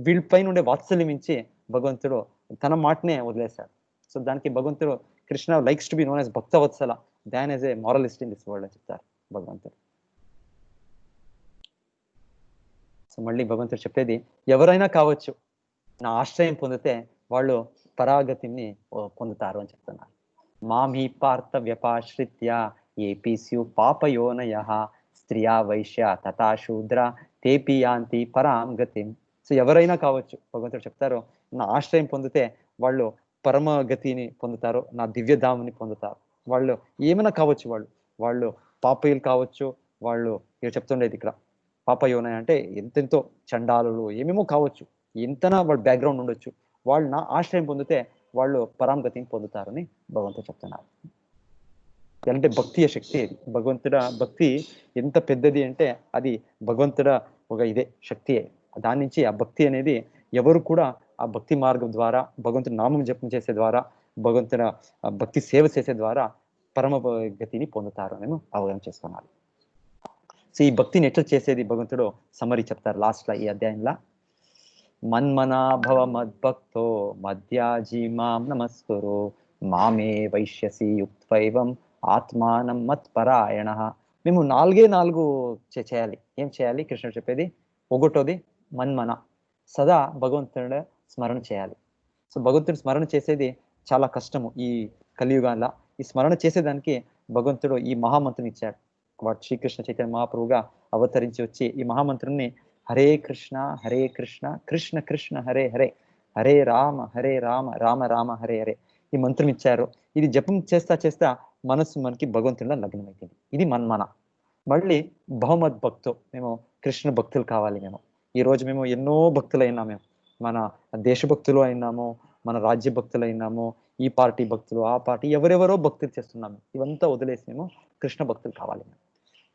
వీళ్ళపైన ఉండే వాత్సల్యం ఇచ్చి భగవంతుడు తన మాటనే వదిలేశాడు. సో దానికి భగవంతుడు Krishna likes to be known as bhakta vatsala than as a moralist in this world అని చెప్తారు భగవంతుడు. సో మళ్ళీ భగవంతుడు చెప్పేది, ఎవరైనా కావచ్చు నా ఆశ్రయం పొందితే వాళ్ళు పరాగతిని పొందుతారు అని చెప్తున్నారు. మామీ పార్థ వ్యపాశ్రిత్య ఏపీ స్యు పాపయోనయ స్త్రియా వైశ్య తథా శూద్ర తేపి యాంతి పరాం గతిం. సో ఎవరైనా కావచ్చు, భగవంతుడు చెప్తారు, నా ఆశ్రయం పొందితే వాళ్ళు పరమగతిని పొందుతారు, నా దివ్యధాముని పొందుతారు. వాళ్ళు ఏమైనా కావచ్చు, వాళ్ళు పాపయులు కావచ్చు, వాళ్ళు చెప్తుండేది ఇక్కడ పాపయోనయ అంటే ఎంతెంతో చండాలులు ఏమేమో కావచ్చు, ఎంతనా వాళ్ళ బ్యాక్గ్రౌండ్ ఉండొచ్చు, వాళ్ళు నా ఆశ్రయం పొందితే వాళ్ళు పరాంగతిని పొందుతారని భగవంతుడు చెప్తున్నారు. అంటే భక్తియ శక్తి అది. భక్తి ఎంత పెద్దది అంటే అది భగవంతుడ ఒక ఇదే శక్తి. దాని నుంచి ఆ భక్తి అనేది ఎవరు కూడా ఆ భక్తి మార్గం ద్వారా భగవంతుడి నామం జపం చేసే ద్వారా భగవంతుడ భక్తి సేవ చేసే ద్వారా పరమ గతిని పొందుతారు అని అవగాహన చేసుకున్నారు. సో ఈ భక్తిని ఎట్లా చేసేది భగవంతుడు సమరీ చెప్తారు లాస్ట్ లో ఈ అధ్యాయంలో. మన్మనా భవ మద్భక్తో మధ్యాజీ మాం నమస్కురు మామే వైశ్యసి యుక్త్వైవం ఆత్మానం మత్పరాయణ. మేము 4 చేయాలి. ఏం చేయాలి? కృష్ణుడు చెప్పేది ఒకటోది మన్మన, సదా భగవంతుడి స్మరణ చేయాలి. సో భగవంతుడి స్మరణ చేసేది చాలా కష్టము ఈ కలియుగాల. ఈ స్మరణ చేసేదానికి భగవంతుడు ఈ మహామంత్రం ఇచ్చాడు. వాడు శ్రీకృష్ణ చైతన్య మహాప్రభుగా అవతరించి వచ్చి ఈ మహామంత్రాన్ని హరే కృష్ణ కృష్ణ కృష్ణ హరే హరే హరే రామ రామ రామ హరే హరే ఈ మంత్రం ఇచ్చారు. ఇది జపం చేస్తా మనస్సు మనకి భగవంతుడిలో లగ్నమైంది. ఇది మన్మన. మళ్ళీ బహుమత్ భక్తో మేము కృష్ణ భక్తులు కావాలి. ఈ రోజు మేము ఎన్నో భక్తులు అయినా, మేము మన దేశభక్తులు అయినాము, మన రాజ్య భక్తులు అయినాము, ఈ పార్టీ భక్తులు ఆ పార్టీ ఎవరెవరో భక్తులు చేస్తున్నాము. ఇవంతా వదిలేసి మేము కృష్ణ భక్తులు కావాలి.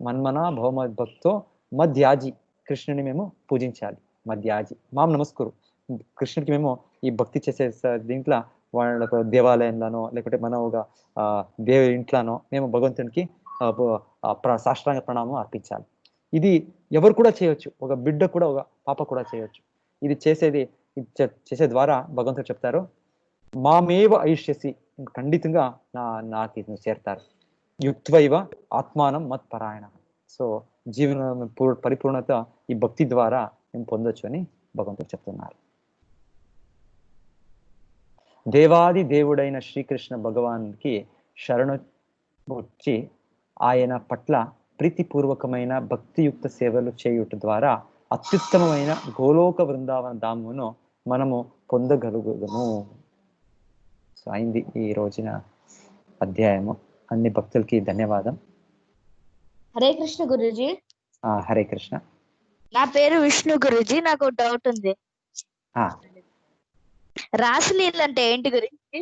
మన్మన బహుమత్ భక్తో మధ్యాజీ, కృష్ణుని మేము పూజించాలి. మధ్యాజీ మాం నమస్కురు, కృష్ణుడికి మేము ఈ భక్తి చేసే దీంట్లో వాళ్ళ దేవాలయంలోనో లేకపోతే మన ఒక దేవి ఇంట్లోనో మేము భగవంతునికి సాష్టాంగ ప్రణామం అర్పించాలి. ఇది ఎవరు కూడా చేయొచ్చు, ఒక బిడ్డ కూడా ఒక పాప కూడా చేయొచ్చు. ఇది చేసే ద్వారా భగవంతుడు చెప్తారు, మామేవ ఐష్యసి, ఖండితంగా నాకు చేరతారు. యుక్త్వైవ ఆత్మానం మత్పరాయణ. సో జీవన పరిపూర్ణత ఈ భక్తి ద్వారా మేము పొందొచ్చు అని భగవంతుడు చెప్తున్నారు. దేవాది దేవుడైన శ్రీకృష్ణ భగవాన్కి శరణు వచ్చి ఆయన పట్ల ప్రీతిపూర్వకమైన భక్తియుక్త సేవలు చేయుట ద్వారా అత్యుత్తమమైన గోలోక బృందావన ధామును మనము పొందగలుగుదము. సో అయింది ఈ రోజున అధ్యాయము. అన్ని భక్తులకి ధన్యవాదం. హరే కృష్ణ గురూజీ. హరే కృష్ణ. నా పేరు విష్ణు గురూజీ. నాకు ఒక డౌట్ ఉంది. రాసలీల అంటే ఏంటి గురించి?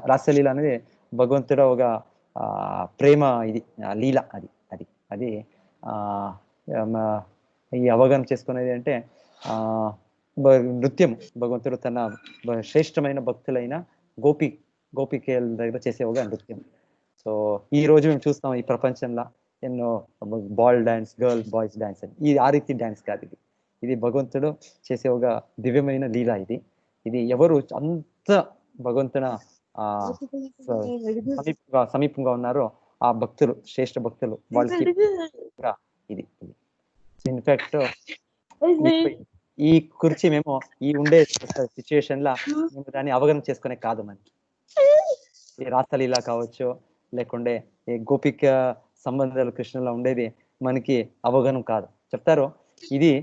రాసలీల అనేది భగవంతుడు ఒక ప్రేమ ఇది లీల. అది ఈ అవగాహన చేసుకునేది అంటే నృత్యం. భగవంతుడు తన శ్రేష్టమైన భక్తులైన గోపికల దగ్గర చేసే ఒక నృత్యం. సో ఈ రోజు మేము చూస్తాం ఈ ప్రపంచంలో ఎన్నో ball dance, girls boys dance అని. ఇది ఆ రీతి డాన్స్ కాదు. ఇది భగవంతుడు చేసే ఒక దివ్యమైన లీల. ఇది ఎవరు అంత భగవంతున సమీపంగా ఉన్నారో ఆ భక్తులు, శ్రేష్ఠ భక్తులు, వాళ్ళకి ఇది ఇన్ఫాక్ట్ ఈ కుర్చీ మేము ఈ ఉండే సిచ్యువేషన్ లా మేము దాన్ని అవగాహన చేసుకునే కాదు. మనకి ఈ రాసలీల కావచ్చు లేకుంటే ఈ గోపిక సంబంధాలు కృష్ణలో ఉండేది మనకి అవగాహన కాదు. చెప్తారు ఇది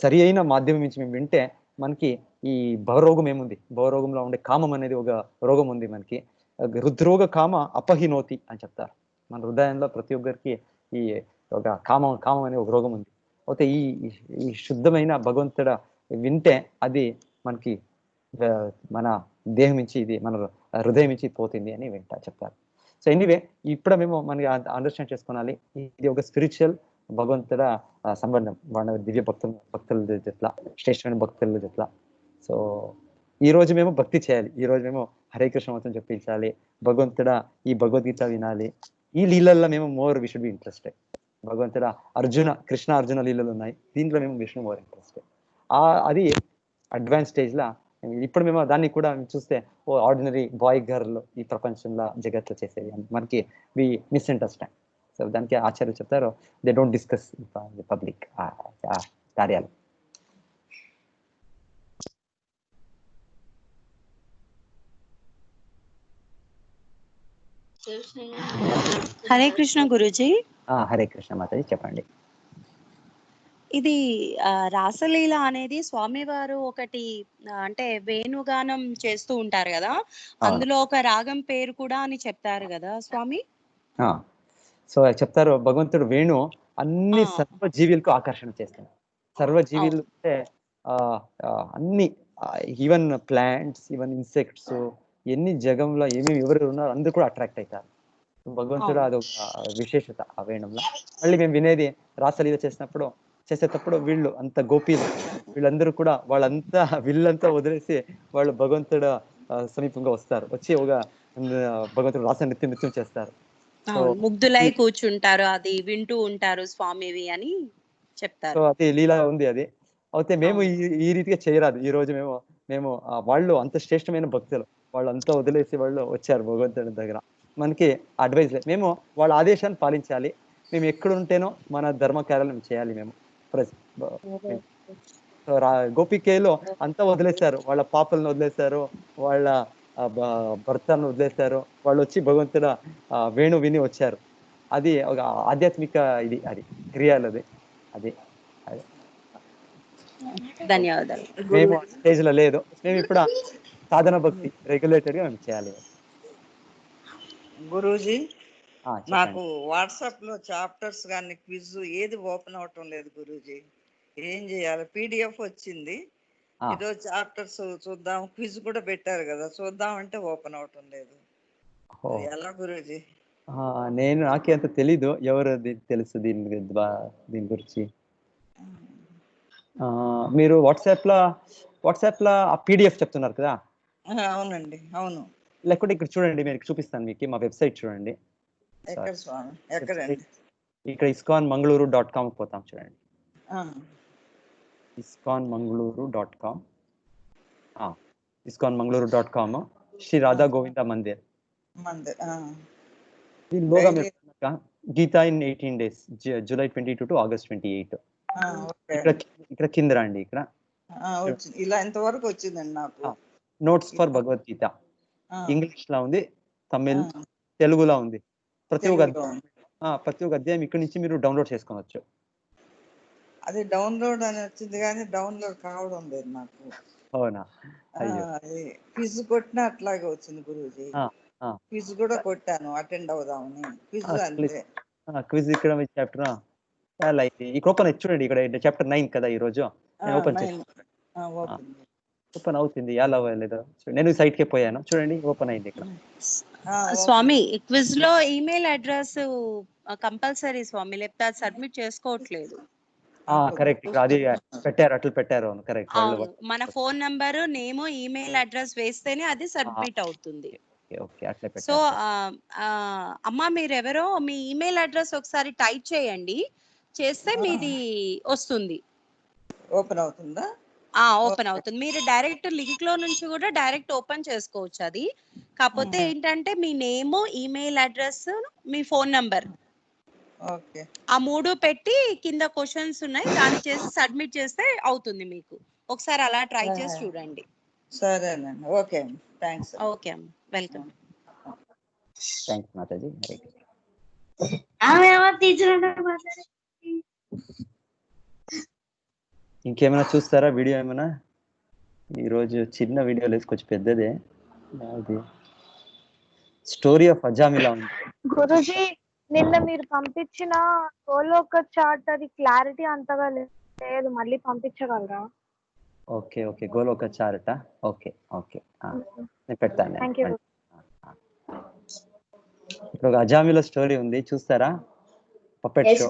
సరి అయిన మాధ్యమం నుంచి మేము వింటే మనకి ఈ భవరోగం ఏముంది, భవరోగంలో ఉండే కామం అనేది ఒక రోగం ఉంది మనకి. హృద్రోగ కామ అపహినోతి అని చెప్తారు. మన హృదయంలో ప్రతి ఒక్కరికి ఈ ఒక కామం అనే ఒక రోగం ఉంది. అయితే ఈ శుద్ధమైన భగవంతుడ వింటే అది మనకి మన దేహం నుంచి ఇది మన హృదయం నుంచి పోతుంది అని చెప్తారు. సో ఎనీవే ఇప్పుడు మేము మనకి అండర్స్టాండ్ చేసుకోవాలి, ఇది ఒక స్పిరిచువల్ భగవంతుడ సంబంధం వాళ్ళ దివ్య భక్తుల జట్ల, శ్రేష్టమైన భక్తుల జట్ల. సో ఈ రోజు మేము భక్తి చేయాలి, ఈ రోజు మేము హరే కృష్ణ మొత్తం చెప్పించాలి, భగవంతుడ ఈ భగవద్గీత వినాలి. ఈ లీలల్లో మేము more we should be interested. భగవంతుడ కృష్ణ అర్జున లీలలు ఉన్నాయి, దీంట్లో మేము విష్ణు మోర్ ఇంట్రెస్టెడ్. అది అడ్వాన్స్ స్టేజ్ లా. ఇప్పుడు మేము దాన్ని కూడా చూస్తే ఓ ఆర్డినరీ బాయ్ గర్ల్ ఈ ప్రపంచంలో జగత్లో చేసేది మనకి వి మిస్అండర్స్టాండ్. సో దానికి ఆచార్యులు చెప్తారు, దే డోంట్ డిస్కస్ పబ్లిక్ కార్యాలు. హరే కృష్ణ గురుజీ. హరే కృష్ణ మాతాజీ, చెప్పండి. ఇది రాసలీల అనేది స్వామివారు ఒకటి అంటే వేణుగానం చేస్తూ ఉంటారు కదా, అందులో ఒక రాగం పేరు కూడా అని చెప్తారు కదా స్వామి. సో చెప్తారు, భగవంతుడు వేణు అన్ని సర్వజీవులకు ఆకర్షణ చేస్తాడు. సర్వజీవులు అంటే అన్ని, ఈవెన్ ప్లాంట్స్, ఈవెన్ ఇన్సెక్ట్స్, ఎన్ని జగంలో ఏమేమి ఎవరు ఉన్నారో అందరూ కూడా అట్రాక్ట్ అవుతారు. భగవంతుడు అదొక విశేషత ఆ వేణంలో. మళ్ళీ మేము వినేది రాసలీల చేసేటప్పుడు వీళ్ళు అంత గోపీలు వీళ్ళందరూ కూడా వాళ్ళంతా వీళ్ళంతా వదిలేసి వాళ్ళు భగవంతుడు సమీపంగా వస్తారు, వచ్చి ఒక భగవంతుడు రాస నృత్యం చేస్తారు. ముగ్ధులై కూర్చుంటారు, అది వింటూ ఉంటారు స్వామివి అని చెప్తారు. సో అది లీలా ఉంది అది. అయితే మేము ఈ రీతిగా చేయరాదు. ఈ రోజు మేము వాళ్ళు అంత శ్రేష్టమైన భక్తులు, వాళ్ళు అంతా వదిలేసి వాళ్ళు వచ్చారు భగవంతుడి దగ్గర. మనకి అడ్వైజ్ లేదు, మేము వాళ్ళ ఆదేశాన్ని పాలించాలి. మేము ఎక్కడ ఉంటేనో మన ధర్మ కార్యాలను చేయాలి. మేము గోపికేలో అంతా వదిలేశారు, వాళ్ళ పాపలను వదిలేశారు, వాళ్ళ భర్తలను వదిలేశారు, వాళ్ళు వచ్చి భగవంతుడ వేణు విని వచ్చారు. అది ఒక ఆధ్యాత్మిక ఇది, అది క్రియాలు, అది ధన్యవాదాలు. మేము స్టేజ్ లో లేదు, మేము ఇప్పుడు సాధన భక్తి రెగ్యులేటెడ్ గా మేము చేయాలి. గురూజీ, నాకు వాట్సాప్ లో చాప్టర్స్ కానీ క్విజ్ ఏది ఓపెన్ అవటం లేదు గురూజీ, ఏం చేయాలి? పీడిఎఫ్ వచ్చింది, ఈరోజు చాప్టర్స్ చూద్దాం, క్విజ్ కూడా పెట్టారు కదా, చూద్దాం అంటే ఓపెన్ అవటం లేదు, ఎలా గురూజీ? నాకే అంత తెలీదు, ఎవరు తెలుసు దీని గురించి? మీరు వాట్సాప్ లో ఆ పీడిఎఫ్ చెప్తున్నారు కదా? అవునండి, అవును. లేకుంటే ఇక్కడ చూడండి, నేను చూపిస్తాను మీకు, మా వెబ్సైట్ చూడండి. ఎక్కడ స్వామి, ఎక్కడండి? ఇక్కడ iskonmangaluru.com పోతాం చూడండి. iskonmangaluru.com, iskonmangaluru.com, Shri Radha Govinda Mandir. దీనిలోగా Gita in 18 days, July 22 to August 28. ఇక్కడ కింద రండి, ఇక్కడ ఇలా ఇంతవరకు వచ్చిందండి నాకు. నోట్స్ ఫర్ భగవద్గీత ఇంగ్లీష్ లో ఉంది, తమిళ్, తెలుగులో ఉంది. ప్రతి ఒక్క అధ్యాయం ఇక్కడ నుంచి మీరు డౌన్లోడ్ చేసుకోవచ్చు. అది డౌన్లోడ్ అని వచ్చింది కానీ డౌన్లోడ్ కావడం లేదు నాకు. అవునా? క్విజ్ కొట్టినా అట్లాగే వచ్చింది గురూజీ. క్విజ్ కూడా కొట్టాను అటెండ్ అవుదామని. క్విజ్ ఇక్కడ చాప్టర్ ఓపెన్ అయితే చూడండి, ఇక్కడ చాప్టర్ 9 కదా ఈ రోజు. ఓపెన్ అవుతుంది, ఎలా అవ్వలేదు? నేను సైట్ కే పోయాను, చూడండి ఓపెన్ అయింది ఇక్కడ. స్వామి, క్విజ్ లో ఈమెయిల్ అడ్రస్ కంపల్సరీ స్వామి, లేకపోతే అది సబ్మిట్ చేసుకోవట్లేదు. కరెక్ట్, ఇక్కడ అది పెట్టారు, అట్లా పెట్టారు. కరెక్ట్, మన phone number, name, email address వేస్తేనే అది సబ్మిట్ అవుతుంది. సో అమ్మా, మీరెవరో మీ ఈమెయిల్ అడ్రస్ ఒకసారి టైప్ చేయండి, చేస్తే మీది వస్తుంది. ఓపెన్ అవుతుందా? ఓపెన్ అవుతుంది. మీరు డైరెక్ట్ లింక్ లో నుంచి కూడా డైరెక్ట్ ఓపెన్ చేసుకోవచ్చు. అది కాకపోతే ఏంటంటే మీ నేమ్, ఈమెయిల్ అడ్రస్, మీ ఫోన్ నంబర్, ఆ 3 పెట్టి కింద క్వశ్చన్స్ ఉన్నాయి, దాన్ని చేసి సబ్మిట్ చేస్తే అవుతుంది మీకు. ఒకసారి అలా ట్రై చేసి చూడండి. సరేనండి, ఓకే, థాంక్స్. ఓకే అమ్మ, వెల్కమ్. థాంక్స్ మాతాజీ. ఇంకేమైనా చూస్తారా వీడియో? ఏమైనా ఈరోజు చిన్న వీడియో లేదు, కొంచెం పెద్దదే. అది స్టోరీ ఆఫ్ అజామిలా ఉంది. గురుజీ, నిన్న మీరు పంపించిన గోలోక చార్ట్ అది క్లారిటీ అంతగా లేదు, మళ్ళీ పంపించగలరా? Okay, Goloka chart. ఓకే, నేను పెడతాను. ఇక్కడ ఒక అజామిలో స్టోరీ ఉంది, చూస్తారా? Puppet show.